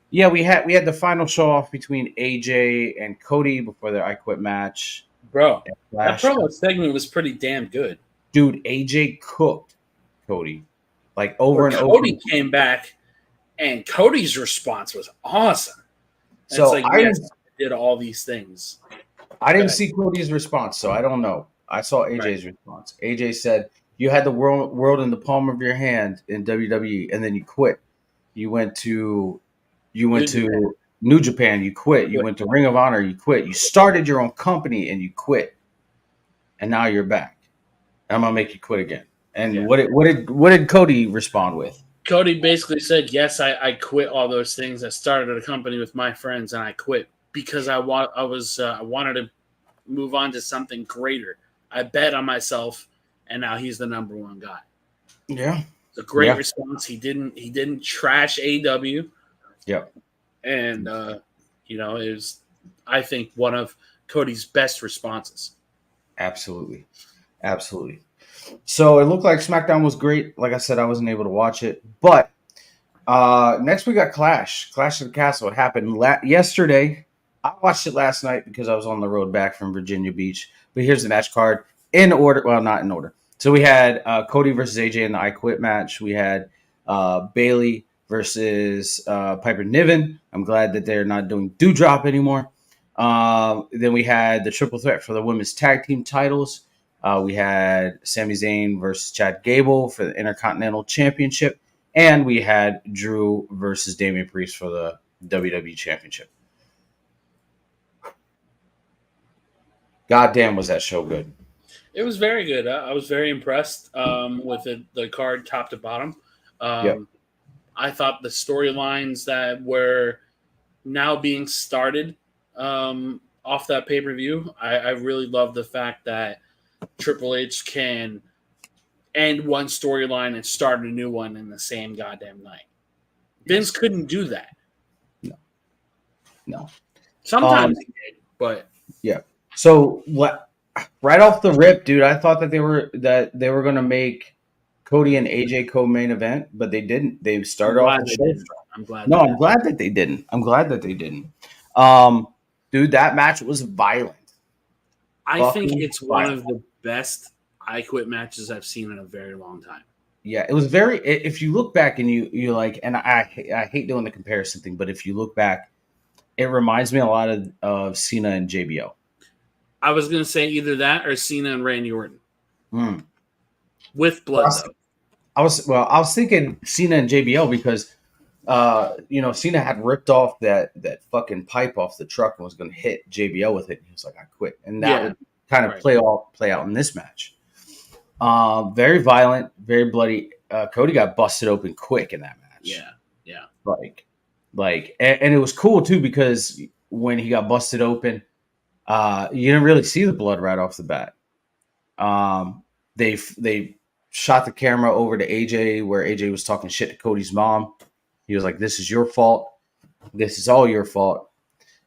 yeah, we had the final show off between AJ and Cody before their I Quit match. Bro, that promo segment was pretty damn good. Dude, AJ cooked Cody like over and over. Cody came back, and Cody's response was awesome. And so it's like, yes, I did all these things. I didn't see Cody's response, so I don't know. I saw AJ's response. AJ said, You had the world in the palm of your hand in WWE, and then you quit. You went to New Japan. You quit. You went to Ring of Honor. You quit. You started your own company and you quit, and now you're back. I'm gonna make you quit again. And Yeah. what did Cody respond with? Cody basically said, "Yes, I quit all those things. I started a company with my friends, and I quit because I wanted to move on to something greater. I bet on myself, and now he's the number one guy." Yeah, It's a great response. He didn't trash AW. Yep. And it was, I think, one of Cody's best responses. Absolutely. So it looked like SmackDown was great. Like I said, I wasn't able to watch it, but next we got Clash of the Castle. It happened yesterday. I watched it last night because I was on the road back from Virginia Beach. But here's the match card in order. Well, not in order. So we had Cody versus AJ in the I Quit match. We had Bailey versus Piper Niven. I'm glad that they're not doing Doudrop anymore. Then we had the triple threat for the women's tag team titles. We had Sami Zayn versus Chad Gable for the Intercontinental Championship. And we had Drew versus Damian Priest for the WWE Championship. Goddamn, was that show good? It was very good. I was very impressed with the card top to bottom. I thought the storylines that were now being started off that pay-per-view, I really love the fact that Triple H can end one storyline and start a new one in the same goddamn night. Vince couldn't do that. No. Sometimes he did, but yeah. So right off the rip, dude, I thought that they were going to make Cody and AJ co-main event, but they didn't. They started off the show. I'm glad. No, I'm glad that they didn't. Dude, that match was violent. I think it's one of the best I Quit matches I've seen in a very long time. Yeah, it was very. If you look back and you like, and I hate doing the comparison thing, but if you look back, it reminds me a lot of Cena and JBL. I was going to say either that or Cena and Randy Orton. With blood, though. I was thinking Cena and JBL because, Cena had ripped off that fucking pipe off the truck and was going to hit JBL with it. And he was like, "I quit," and that would kind of play out in this match. Very violent, very bloody. Cody got busted open quick in that match. Yeah. And it was cool too because when he got busted open, you didn't really see the blood right off the bat. They shot the camera over to AJ where AJ was talking shit to Cody's mom. He was like, "This is your fault. This is all your fault."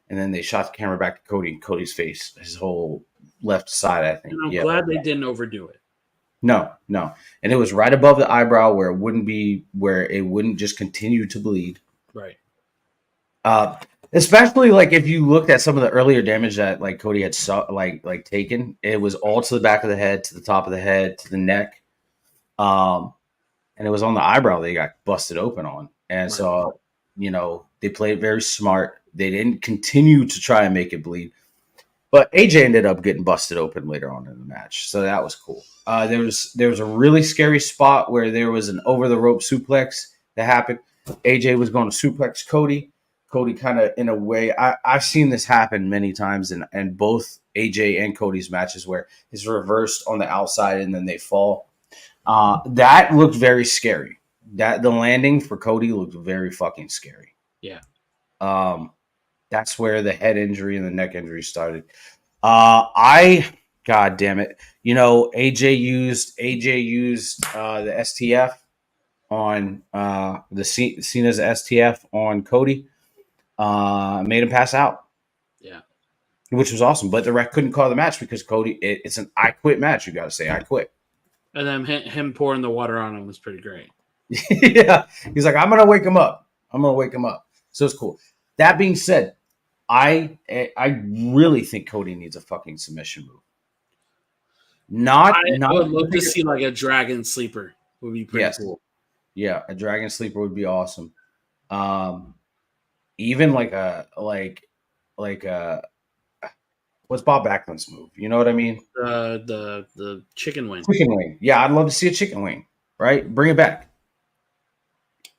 And then they shot the camera back to Cody and Cody's face, his whole left side, I think. And I'm glad they didn't overdo it. No. And it was right above the eyebrow where it wouldn't just continue to bleed. Right. Especially like if you looked at some of the earlier damage that like Cody had taken, it was all to the back of the head, to the top of the head, to the neck. And it was on the eyebrow they got busted open on. And so, they played very smart. They didn't continue to try and make it bleed. But AJ ended up getting busted open later on in the match. So that was cool. There was a really scary spot where there was an over-the-rope suplex that happened. AJ was going to suplex Cody. Cody kind of, in a way, I've seen this happen many times in both AJ and Cody's matches where it's reversed on the outside and then they fall. That looked very scary. The landing for Cody looked very fucking scary. Yeah. That's where the head injury and the neck injury started. God damn it. AJ used the STF on the Cena's STF on Cody. Made him pass out. Yeah. Which was awesome. But the ref couldn't call the match because Cody, it's an I quit match. You got to say I quit. And then him pouring the water on him was pretty great. Yeah. He's like, I'm going to wake him up. So it's cool. That being said, I really think Cody needs a fucking submission move. I would love to see like a dragon sleeper. Would be pretty cool. Yeah, a dragon sleeper would be awesome. Even like a What's Bob Backlund's move? You know what I mean? The chicken wing. Chicken wing. Yeah, I'd love to see a chicken wing. Right? Bring it back.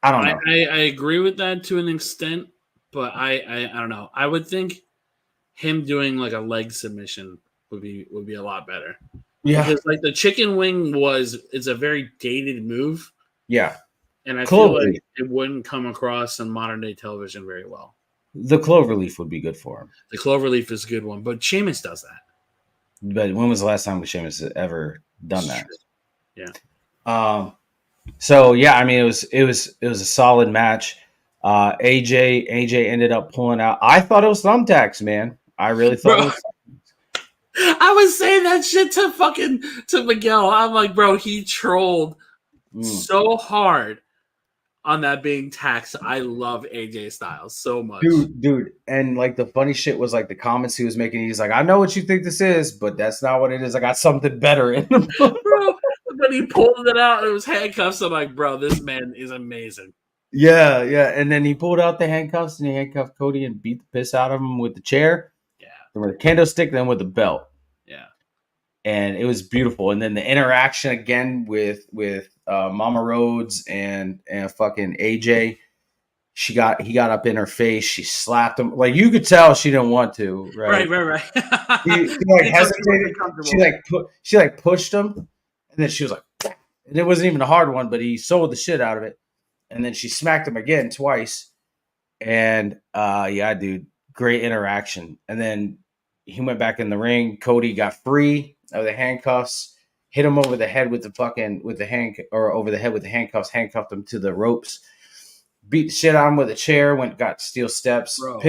I don't know. I agree with that to an extent, but I don't know. I would think him doing like a leg submission would be a lot better. Yeah. Because like the chicken wing it's a very dated move. Yeah. And I feel like it wouldn't come across on modern day television very well. The cloverleaf would be good for him. The cloverleaf is a good one, but Sheamus does that. But when was the last time Sheamus ever done that? Yeah. So yeah, I mean it was a solid match. AJ ended up pulling out. I thought it was thumbtacks, man. I really thought it was. I was saying that shit to Miguel. I'm like, bro, he trolled so hard on that being taxed. I love AJ Styles so much. Dude. And like the funny shit was like the comments he was making. He's like, I know what you think this is, but that's not what it is. I got something better in them. Bro, when he pulled it out, it was handcuffs. I'm like, bro, this man is amazing. Yeah. And then he pulled out the handcuffs and he handcuffed Cody and beat the piss out of him with the chair. Yeah. Then with the candlestick, then with the belt. Yeah. And it was beautiful. And then the interaction again with Mama Rhodes and fucking AJ. He got up in her face. She slapped him. Like you could tell she didn't want to. Right. She like hesitated. She pushed him, and then she was like, and it wasn't even a hard one, but he sold the shit out of it. And then she smacked him again twice. And yeah, dude, great interaction. And then he went back in the ring. Cody got free of the handcuffs. Hit him over the head with the handcuffs. Handcuffed him to the ropes. Beat the shit out of him with a chair. Got steel steps. Bro,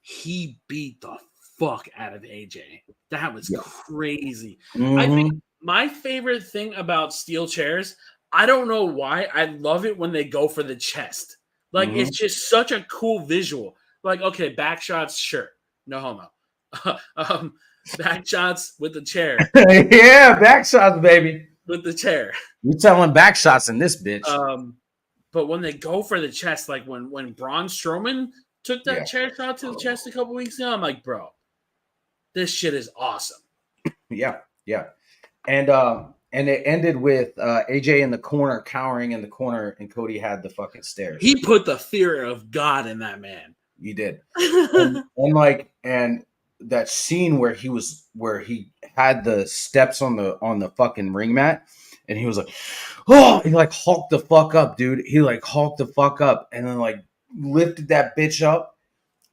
he beat the fuck out of AJ. That was crazy. Mm-hmm. I think my favorite thing about steel chairs, I don't know why, I love it when they go for the chest. Like, it's just such a cool visual. Like, okay, back shots, sure. No homo. Back shots with the chair. Yeah, back shots, baby. With the chair. You're telling back shots in this bitch. But when they go for the chest, like when Braun Strowman took that chair shot to the chest a couple weeks ago, I'm like, bro, this shit is awesome. Yeah. And it ended with AJ in the corner, cowering in the corner, and Cody had the fucking stairs. He put the fear of God in that man. He did. and that scene where he had the steps on the fucking ring mat, and he was like, oh, he like hulked the fuck up, dude. He like hulked the fuck up, and then like lifted that bitch up.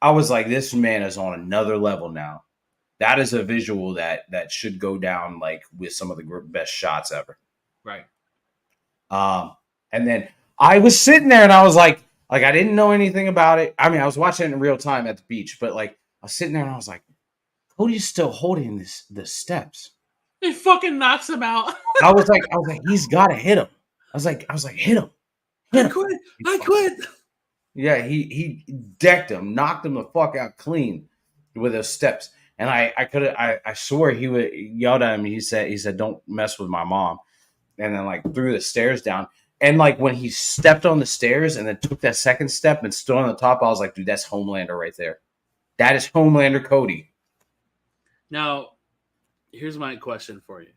I was like, this man is on another level now. That is a visual that should go down like with some of the best shots ever. Right. And then I was sitting there and I was like I didn't know anything about it. I mean, I was watching it in real time at the beach, but like I was sitting there and I was like, Cody's still holding the steps. He fucking knocks him out. I was like, he's got to hit him. I was like, hit him. I quit. Yeah, he decked him, knocked him the fuck out clean with those steps. And I swore he would yelled at him. He said, don't mess with my mom. And then like threw the stairs down. And like when he stepped on the stairs and then took that second step and stood on the top, I was like, dude, that's Homelander right there. That is Homelander Cody. Now, here's my question for you.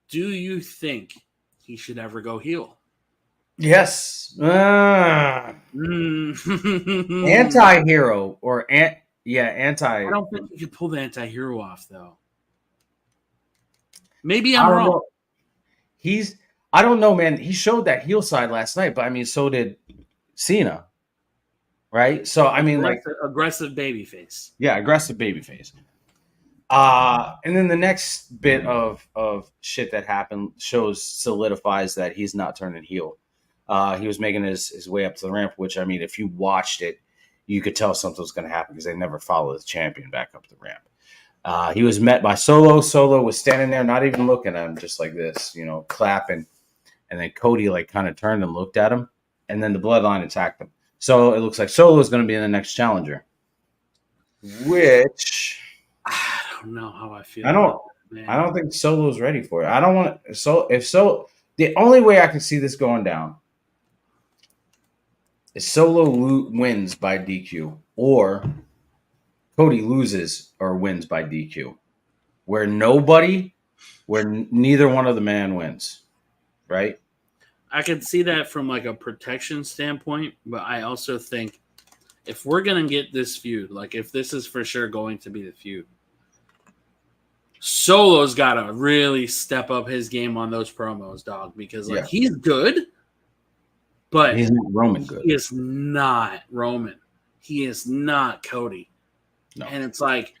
Do you think he should ever go heel? Yes. Anti-hero or anti. I don't think he could pull the anti-hero off, though. Maybe I'm wrong. I don't know, man. He showed that heel side last night, but I mean, so did Cena. Right? So, I mean, aggressive babyface. Yeah, aggressive babyface. And then the next bit of shit that happened solidifies that he's not turning heel. He was making his way up to the ramp, which, I mean, if you watched it, you could tell something was going to happen because they never followed the champion back up the ramp. He was met by Solo. Solo was standing there, not even looking at him, just like this, clapping. And then Cody kind of turned and looked at him, and then the Bloodline attacked him. So it looks like Solo is going to be the next challenger. Which I don't know how I feel. I don't think Solo's ready for it. I don't want to. The only way I can see this going down is Solo wins by DQ, or Cody loses or wins by DQ, where neither one of the man wins, right? I could see that from like a protection standpoint, but I also think if we're gonna get this feud, like if this is for sure going to be the feud, Solo's got to really step up his game on those promos, dog, because like he's good, but he's not Roman good. He is not Roman. He is not Cody. No. And it's like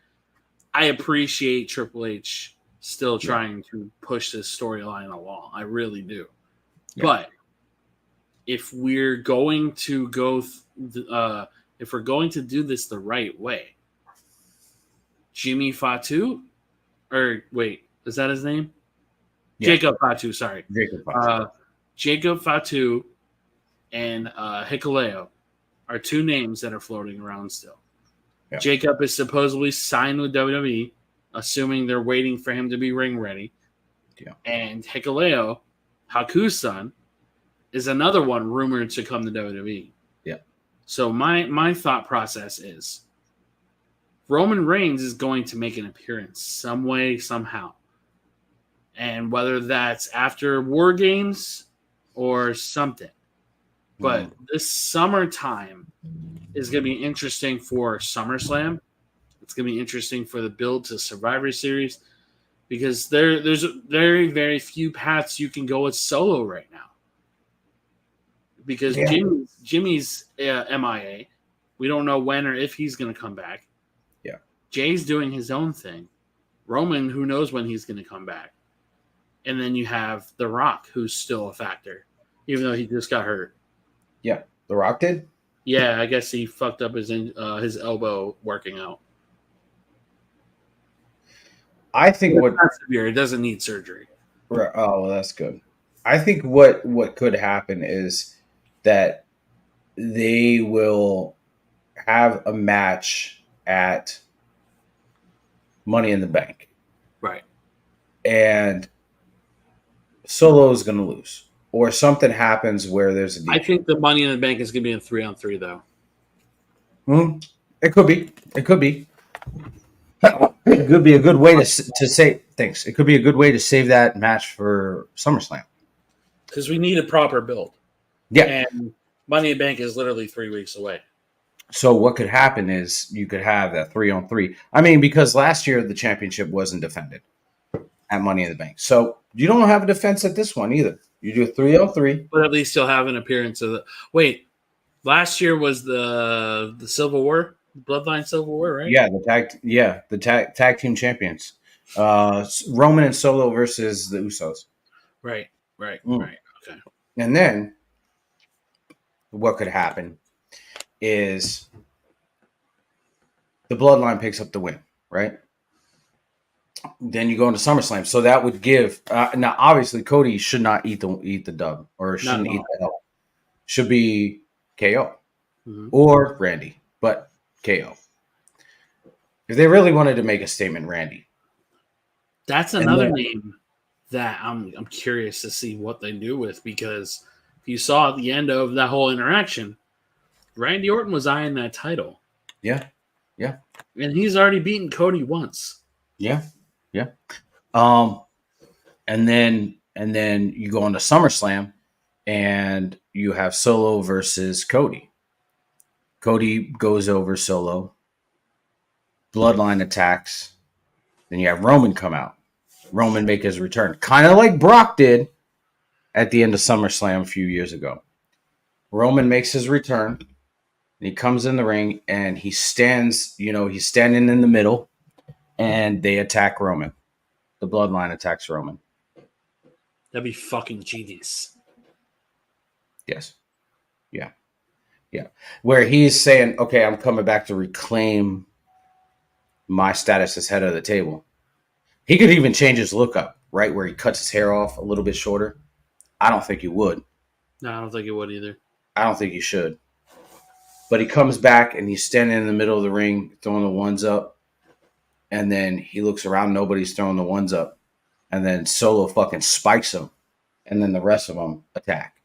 I appreciate Triple H still trying to push this storyline along. I really do. Yeah. But if we're going to go, if we're going to do this the right way, Jimmy Fatu, or wait, is that his name? Yeah. Jacob Fatu, sorry. Jacob Fatu and Hikuleo are two names that are floating around still. Yeah. Jacob is supposedly signed with WWE, assuming they're waiting for him to be ring ready. Yeah. And Hikuleo, Haku's son, is another one rumored to come to WWE. Yeah. So my thought process is Roman Reigns is going to make an appearance some way, somehow. And whether that's after War Games or something. But this summertime is going to be interesting for SummerSlam. It's going to be interesting for the build to Survivor Series because there's very, very few paths you can go with Solo right now. Because Jimmy's MIA. We don't know when or if he's going to come back. Yeah. Jay's doing his own thing. Roman, who knows when he's going to come back. And then you have The Rock, who's still a factor, even though he just got hurt. Yeah. The Rock did? Yeah, I guess he fucked up his elbow working out. I think it's not severe. It doesn't need surgery. Oh, well, that's good. I think what could happen is that they will have a match at Money in the Bank. Right. And Solo is going to lose. Or something happens where there's a I think the Money in the Bank is going to be in 3-on-3, though. It could be. It could be. It could be a good way to save things. It could be a good way to save that match for SummerSlam. Because we need a proper build. Yeah. And Money in the Bank is literally 3 weeks away. So what could happen is you could have that 3-on-3. I mean, because last year the championship wasn't defended at Money in the Bank. So you don't have a defense at this one either. You do a 3-on-3. But at least you'll have an appearance of the... Wait, last year was the Civil War? Bloodline Civil War, right? Yeah, the tag team champions. Roman and Solo versus the Usos. Right. Okay. And then what could happen is the Bloodline picks up the win, right? Then you go into SummerSlam. So that would give now obviously Cody should not eat the dub or shouldn't eat the L. Should be KO or Randy, but KO. If they really wanted to make a statement, Randy. That's another name that I'm curious to see what they do with, because if you saw at the end of that whole interaction, Randy Orton was eyeing that title. Yeah. And he's already beaten Cody once. Yeah. And then you go into SummerSlam and you have Solo versus Cody. Cody goes over Solo. Bloodline attacks. Then you have Roman come out. Roman make his return. Kind of like Brock did at the end of SummerSlam a few years ago. Roman makes his return. And he comes in the ring and he stands, he's standing in the middle and they attack Roman. The Bloodline attacks Roman. That'd be fucking genius. Yes. Yeah. Where he's saying, okay, I'm coming back to reclaim my status as head of the table. He could even change his look up, right? Where he cuts his hair off a little bit shorter. I don't think he would. No, I don't think he would either. I don't think he should. But he comes back and he's standing in the middle of the ring, throwing the ones up. And then he looks around, nobody's throwing the ones up. And then Solo fucking spikes him. And then the rest of them attack.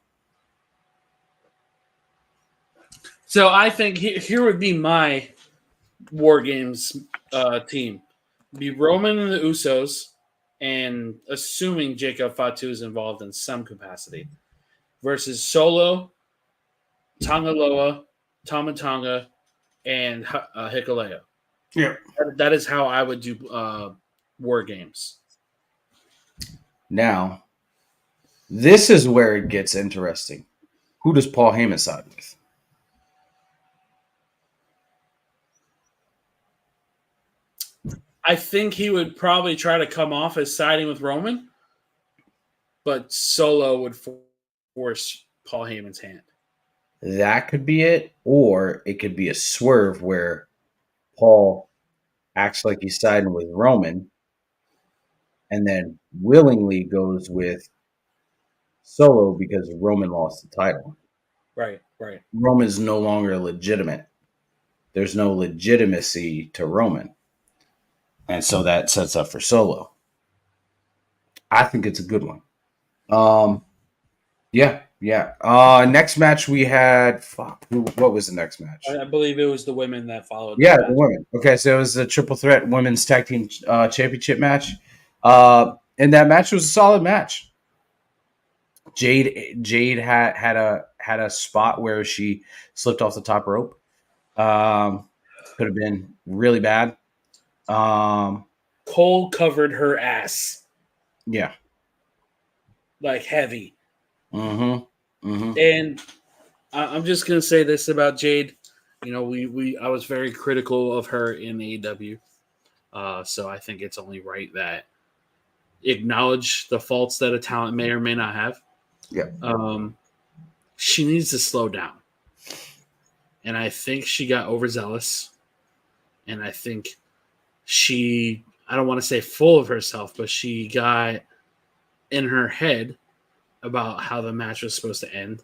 So I think here would be my War Games team be Roman and the Usos, and assuming Jacob Fatu is involved in some capacity, versus Solo, Tangaloa, Tama and Hikuleo. Yeah. That is how I would do War Games. Now, this is where it gets interesting. Who does Paul Heyman side with? I think he would probably try to come off as siding with Roman, but Solo would force Paul Heyman's hand. That could be it, or it could be a swerve where Paul acts like he's siding with Roman and then willingly goes with Solo because Roman lost the title. Right. Roman's no longer legitimate. There's no legitimacy to Roman. And so that sets up for Solo. I think it's a good one. Yeah. Next match we had. What was the next match? I believe it was the women that followed. Yeah, the women. Okay, so it was the triple threat women's tag team championship match. And that match was a solid match. Jade had a spot where she slipped off the top rope. Could have been really bad. Cole covered her ass. Yeah. Like heavy. Mm-hmm. And I'm just gonna say this about Jade. You know, I was very critical of her in AEW. So I think it's only right that acknowledge the faults that a talent may or may not have. Yeah. She needs to slow down. And I think she got overzealous. And I think I don't want to say full of herself, but she got in her head about how the match was supposed to end.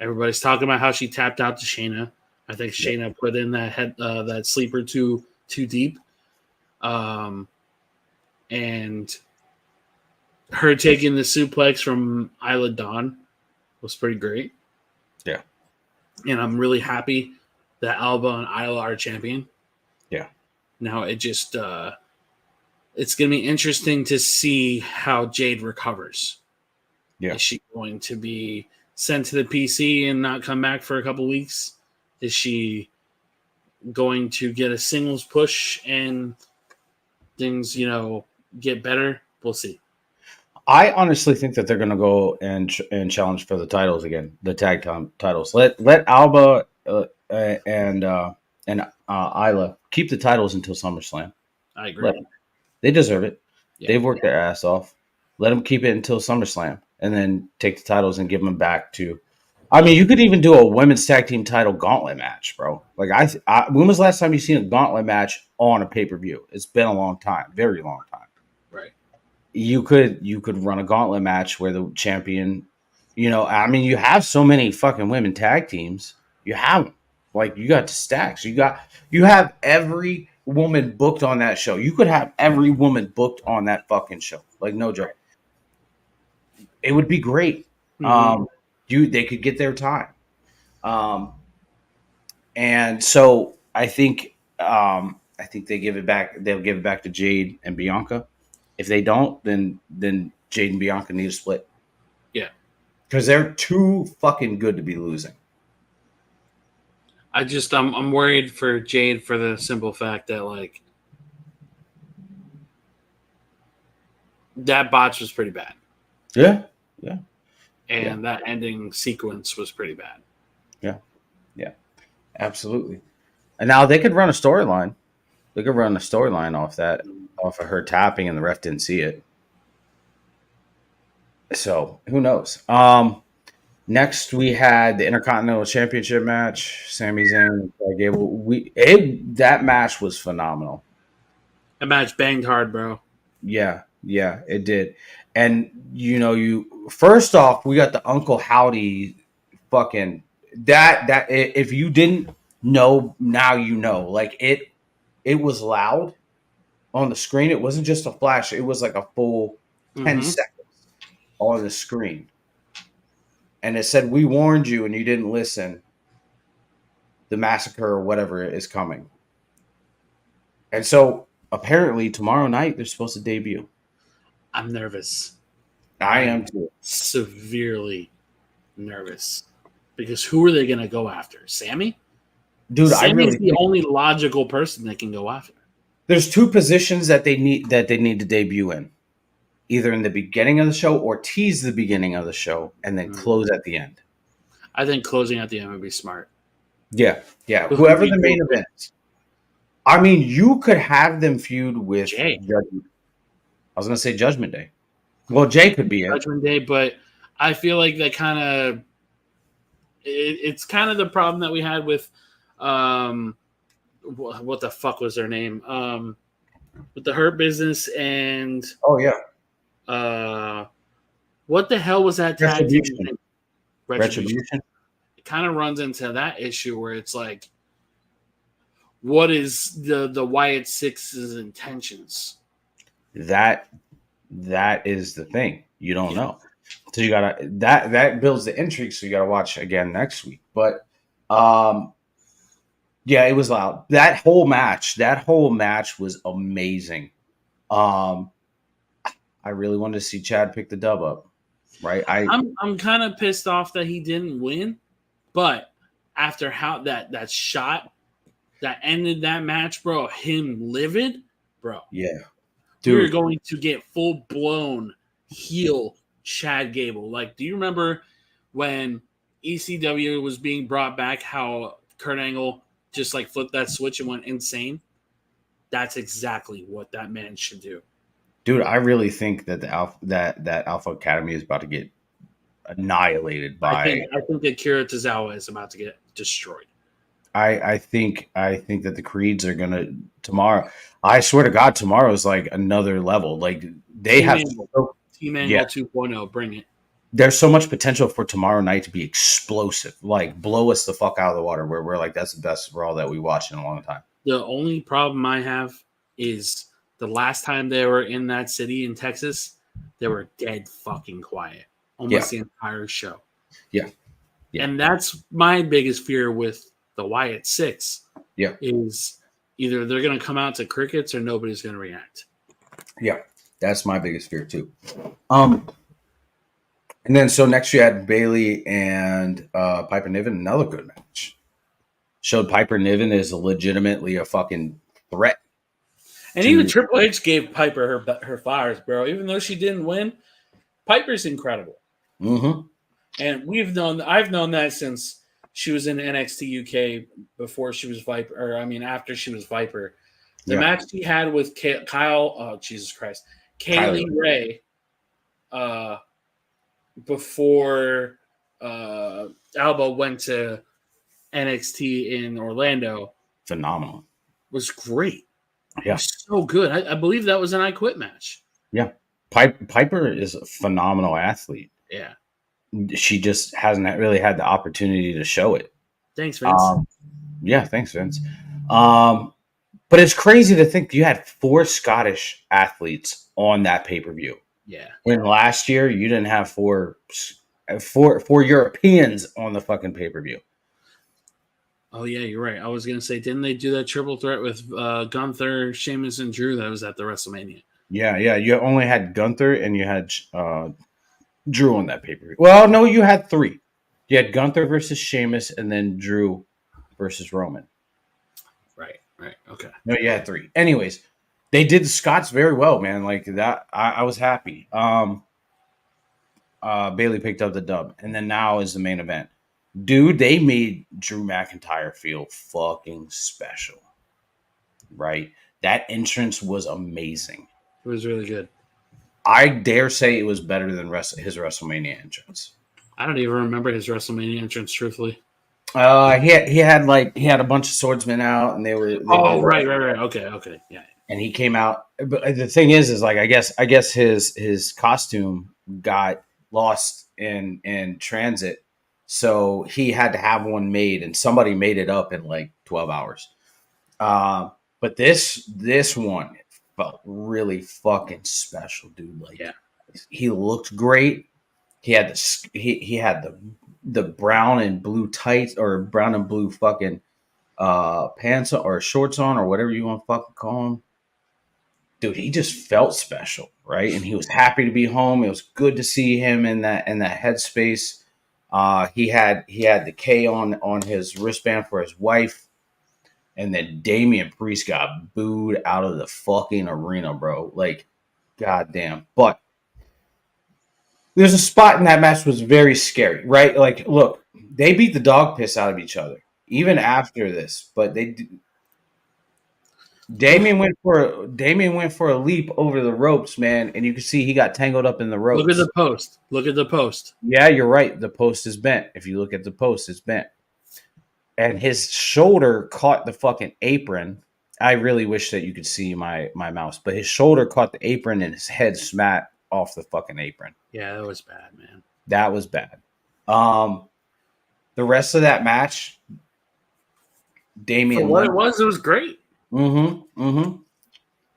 Everybody's talking about how she tapped out to Shayna. I think Shayna put in that sleeper too deep. And her taking the suplex from Isla Dawn was pretty great. Yeah. And I'm really happy that Alba and Isla are champion. Yeah. Now it just it's going to be interesting to see how Jade recovers. Yeah. Is she going to be sent to the PC and not come back for a couple weeks? Is she going to get a singles push and things, get better? We'll see. I honestly think that they're going to go and challenge for the titles again, the tag team titles. Let Alba and Isla keep the titles until SummerSlam. I agree. They deserve it. Yeah. They've worked their ass off. Let them keep it until SummerSlam, and then take the titles and give them back to. I mean, you could even do a women's tag team title gauntlet match, bro. Like, when was the last time you seen a gauntlet match on a pay-per-view? It's been a long time, very long time. Right. You could run a gauntlet match where the champion, you have so many fucking women tag teams. You have them. Like, you got the stacks. You have every woman booked on that show. You could have every woman booked on that fucking show. Like, no joke. It would be great. Mm-hmm. They could get their time. And so I think they give it back. They'll give it back to Jade and Bianca. If they don't, then Jade and Bianca need to split. Yeah. Because they're too fucking good to be losing. I'm worried for Jade for the simple fact that, like, that botch was pretty bad. Yeah. And that ending sequence was pretty bad. Yeah. Absolutely. And now they could run a storyline. They could run a storyline off of her tapping and the ref didn't see it. So who knows? Next we had the Intercontinental Championship match. Sami Zayn and Gable. That match was phenomenal. That match banged hard, bro. Yeah, it did. And first off, we got the Uncle Howdy fucking that if you didn't know, now you know. Like, it was loud on the screen. It wasn't just a flash. It was like a full 10 seconds on the screen. And it said, "We warned you and you didn't listen. The massacre or whatever is coming." And so apparently tomorrow night they're supposed to debut. I'm nervous. I am too. Severely nervous because who are they going to go after? Sammy? Dude, I Sammy is really the think only logical person they can go after. there's two positions that they need to debut in. Either in the beginning of the show or tease the beginning of the show and then close at the end. I think closing at the end would be smart. Yeah. Yeah. But who Whoever do you the main go with? event is. I mean, you could have them feud with Jay. I was gonna say Judgment Day. Well, Jay could be it. Judgment Day, but I feel like that kind of it's kind of the problem that we had with what the fuck was their name? With the Hurt Business and Oh yeah. what the hell was that tag team? Retribution. Retribution. It kind of runs into that issue where it's like, what is the Wyatt Six's intentions? That is the thing. You don't know. So you gotta that builds the intrigue, so you gotta watch again next week. But yeah, it was loud. That whole match was amazing. I really wanted to see Chad pick the dub up. Right. I'm kind of pissed off that he didn't win, but after how that shot that ended that match, bro, him livid, bro. Yeah. Dude. We're going to get full blown heel Chad Gable. Like, do you remember when ECW was being brought back, how Kurt Angle just like flipped that switch and went insane? That's exactly what that man should do. Dude, I really think that the Alpha Academy is about to get annihilated by. I think that Kira Tozawa is about to get destroyed. I think that the Creeds are gonna tomorrow. I swear to God, tomorrow is like another level. Like they have Team Angle 2.0. Bring it. There's so much potential for tomorrow night to be explosive, like blow us the fuck out of the water. Where we're like, that's the best Raw that we watched in a long time. The only problem I have is the last time they were in that city in Texas, they were dead fucking quiet almost the entire show. Yeah. And that's my biggest fear with the Wyatt Six. Yeah. Is either they're going to come out to crickets or nobody's going to react. Yeah. That's my biggest fear too. And then so next you had Bayley and Piper Niven, another good match. Showed Piper Niven is legitimately a fucking threat. And even Triple H gave Piper her flowers, bro. Even though she didn't win, Piper's incredible. Mm-hmm. And I've known that since she was in NXT UK before she was Viper, or I mean after she was Viper. The match she had with Kaylee Ray, before Alba went to NXT in Orlando, phenomenal, was great. Yeah, was so good. I believe that was an I Quit match. Yeah, Piper is a phenomenal athlete. Yeah, she just hasn't really had the opportunity to show it. Thanks, Vince. Yeah, thanks, Vince. But it's crazy to think you had 4 Scottish athletes on that pay-per-view. Yeah. When last year you didn't have 4 Europeans on the fucking pay-per-view. Oh yeah, you're right. I was gonna say, didn't they do that triple threat with Gunther, Sheamus, and Drew? That was at the WrestleMania. Yeah. You only had Gunther and you had Drew on that pay-per-view. Well, no, you had 3. You had Gunther versus Sheamus and then Drew versus Roman. Right. Okay. No, you had 3. Anyways, they did the Scots very well, man. Like that, I was happy. Bayley picked up the dub, and then now is the main event. Dude, they made Drew McIntyre feel fucking special. Right? That entrance was amazing. It was really good. I dare say it was better than his WrestleMania entrance. I don't even remember his WrestleMania entrance, truthfully. He had a bunch of swordsmen out, and they were. Right. Okay, yeah. And he came out, but the thing is like I guess his costume got lost in transit, so he had to have one made, and somebody made it up in like 12 hours. But this one felt really fucking special, dude. Like, he looked great. He had the brown and blue tights, or brown and blue fucking pants or shorts on or whatever you want to fucking call them. Dude, he just felt special, right? And he was happy to be home. It was good to see him in that headspace. He had the K on his wristband for his wife. And then Damian Priest got booed out of the fucking arena, bro. Like, goddamn. But there's a spot in that match was very scary, right? Like, look, they beat the dog piss out of each other, even after this. But Damian went for a leap over the ropes, man, and you can see he got tangled up in the ropes. Look at the post. Yeah, you're right. The post is bent. If you look at the post, it's bent. And his shoulder caught the fucking apron. I really wish that you could see my mouse, but his shoulder caught the apron and his head smacked off the fucking apron. Yeah, that was bad, man. That was bad. The rest of that match, Damian. For what it was great. Now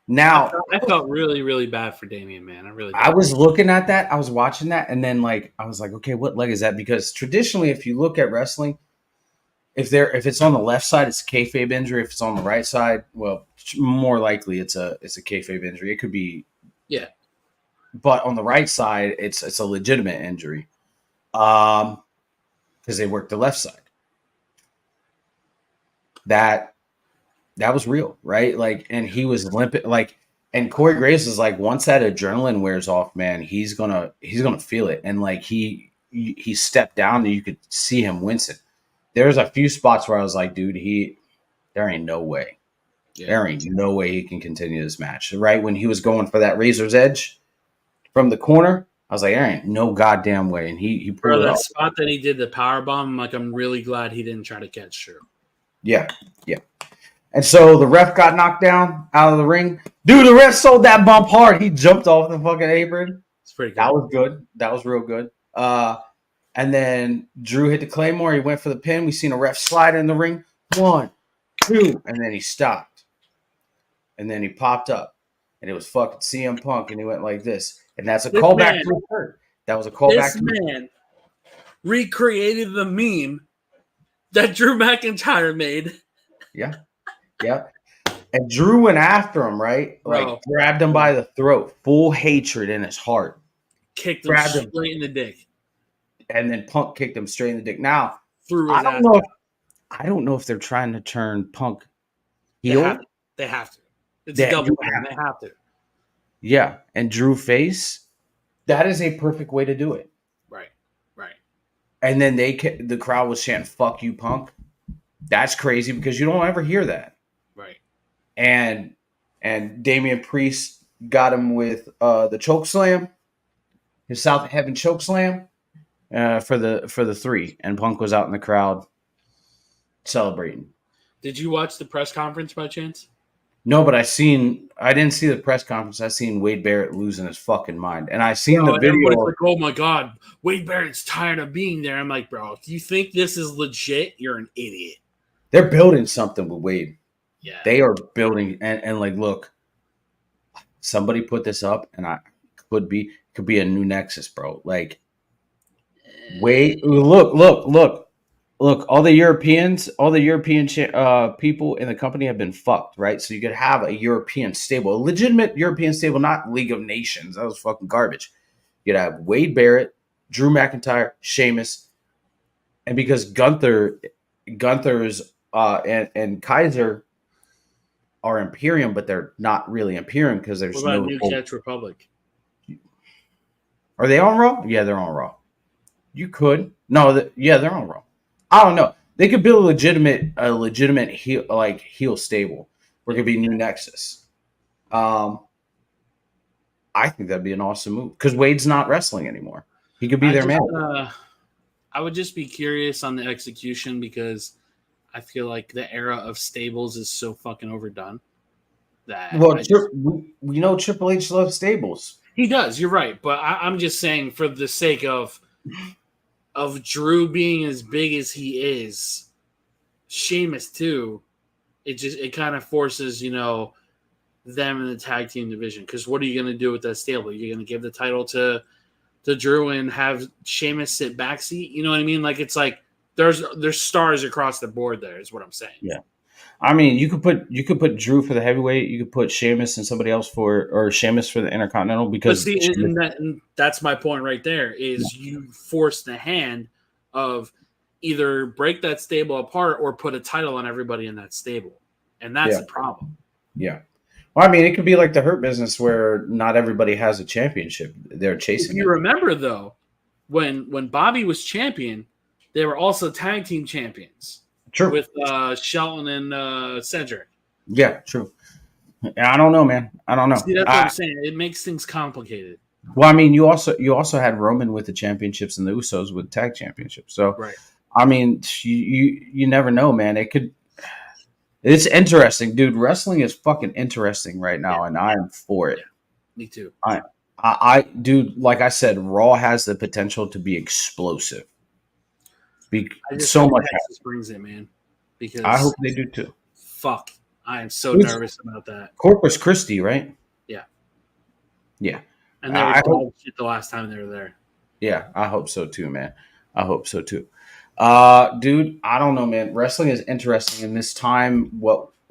I felt really, really bad for Damian, man. I was looking at that. I was watching that, and then I was like, okay, what leg is that? Because traditionally, if you look at wrestling, if it's on the left side, it's a kayfabe injury. If it's on the right side, well, more likely it's a kayfabe injury. It could be, yeah. But on the right side, it's a legitimate injury, because they work the left side. That was real, right? Like, and he was limping, like, and Corey Graves is like, once that adrenaline wears off, man, he's gonna feel it, and like he stepped down and you could see him wincing. There's a few spots where I was like, dude, there ain't no way. Yeah. There ain't no way he can continue this match. Right when he was going for that razor's edge from the corner, I was like, there ain't no goddamn way. And he pulled that spot that he did the power bomb. Like, I'm really glad he didn't try to catch Drew. Yeah. And so the ref got knocked down out of the ring. Dude, the ref sold that bump hard. He jumped off the fucking apron. It's pretty good. That was good. That was real good. And then Drew hit the Claymore. He went for the pin. We seen a ref slide in the ring. 1, 2, and then he stopped. And then he popped up. And it was fucking CM Punk, and he went like this. And that's a callback to the third. That was a callback. This man recreated the meme that Drew McIntyre made. Yeah. And Drew went after him, right? Bro. Like, grabbed him by the throat. Full hatred in his heart. Kicked him straight in the dick. And then Punk kicked him straight in the dick. Now, I don't know if they're trying to turn Punk heel. They have to. It's a double win. They have to. Yeah, and Drew face. That is a perfect way to do it. Right. And then the crowd was chanting "Fuck you, Punk." That's crazy because you don't ever hear that. Right. And Damian Priest got him with the choke slam, his South of Heaven choke slam. For the 3, and Punk was out in the crowd celebrating. Did you watch the press conference by chance? No, but I didn't see the press conference. I seen Wade Barrett losing his fucking mind, and I seen the video. Like, oh my god, Wade Barrett's tired of being there. I'm like, bro, if you think this is legit, you're an idiot. They're building something with Wade. Yeah, they are building, and like, look, somebody put this up, and could be a new Nexus, bro. Like. Wait! Look! All the European people in the company have been fucked, right? So you could have a European stable, a legitimate European stable, not League of Nations. That was fucking garbage. You'd have Wade Barrett, Drew McIntyre, Sheamus, and because Gunther's and Kaiser are Imperium, but they're not really Imperium because there's what about New Catch Republic? Are they on Raw? Yeah, they're on Raw. You could. No, they're on Raw. I don't know. They could build a legitimate heel stable where it could be New Nexus. I think that'd be an awesome move because Wade's not wrestling anymore. He could be their man. I would just be curious on the execution because I feel like the era of stables is so fucking overdone. We know Triple H loves stables. He does. You're right, but I'm just saying for the sake of Drew being as big as he is, Sheamus too, it kind of forces, them in the tag team division. Because what are you going to do with that stable? You're going to give the title to Drew and have Sheamus sit backseat? You know what I mean? Like, it's like there's stars across the board. There is what I'm saying. Yeah. I mean, you could put Drew for the heavyweight. You could put Sheamus and somebody else or Sheamus for the Intercontinental because But see, and that's my point right there. Is you force the hand of either break that stable apart or put a title on everybody in that stable, and that's the problem. Yeah. Well, I mean, it could be like the Hurt Business where not everybody has a championship. They're chasing. If you remember though, when Bobby was champion, they were also tag team champions. True. With Shelton and Cedric. Yeah, true. I don't know, man. I don't know. See, that's what I'm saying. It makes things complicated. Well, I mean, you also had Roman with the championships and the Usos with tag championships. So, right. I mean, you never know, man. It's interesting, dude. Wrestling is fucking interesting right now, and I am for it. Yeah, me too. I dude, like I said, Raw has the potential to be explosive. So much Texas brings it, man. Because I hope they do too. Fuck, I am so nervous about that. Corpus Christi, right? Yeah, yeah. And they were dog shit the last time they were there. Yeah, I hope so too, man. I hope so too. Dude, I don't know, man. Wrestling is interesting, and this time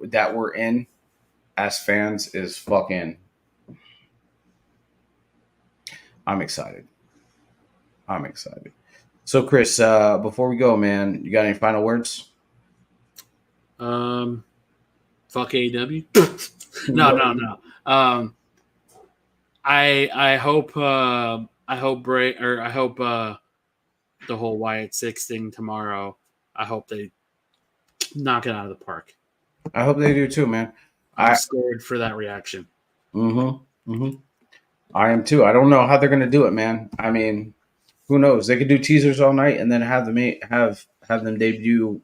that we're in as fans is fucking. I'm excited. So, Chris, before we go, man, you got any final words? Fuck AEW. No. I hope the whole Wyatt 6 thing tomorrow. I hope they knock it out of the park. I hope they do too, man. I'm scared for that reaction. I am too. I don't know how they're gonna do it, man. I mean, who knows? They could do teasers all night and then have them debut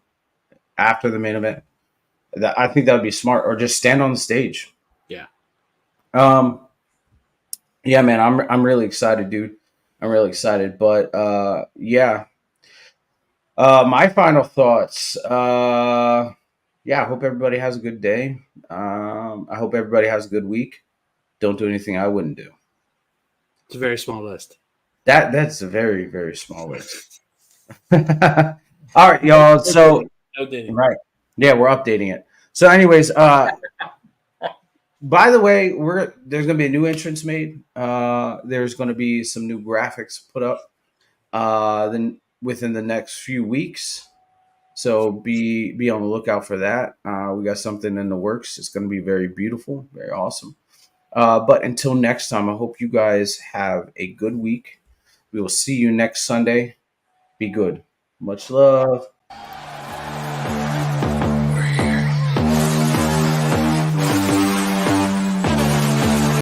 after the main event. I think that would be smart, or just stand on the stage. Yeah. Yeah, man. I'm really excited, dude. I'm really excited. But yeah. My final thoughts. I hope everybody has a good day. I hope everybody has a good week. Don't do anything I wouldn't do. It's a very small list. That's a very, very small list. All right, y'all. So right. Yeah, we're updating it. So anyways, by the way, there's gonna be a new entrance made. There's gonna be some new graphics put up then within the next few weeks. So be on the lookout for that. We got something in the works. It's gonna be very beautiful, very awesome. But until next time, I hope you guys have a good week. We will see you next Sunday. Be good. Much love.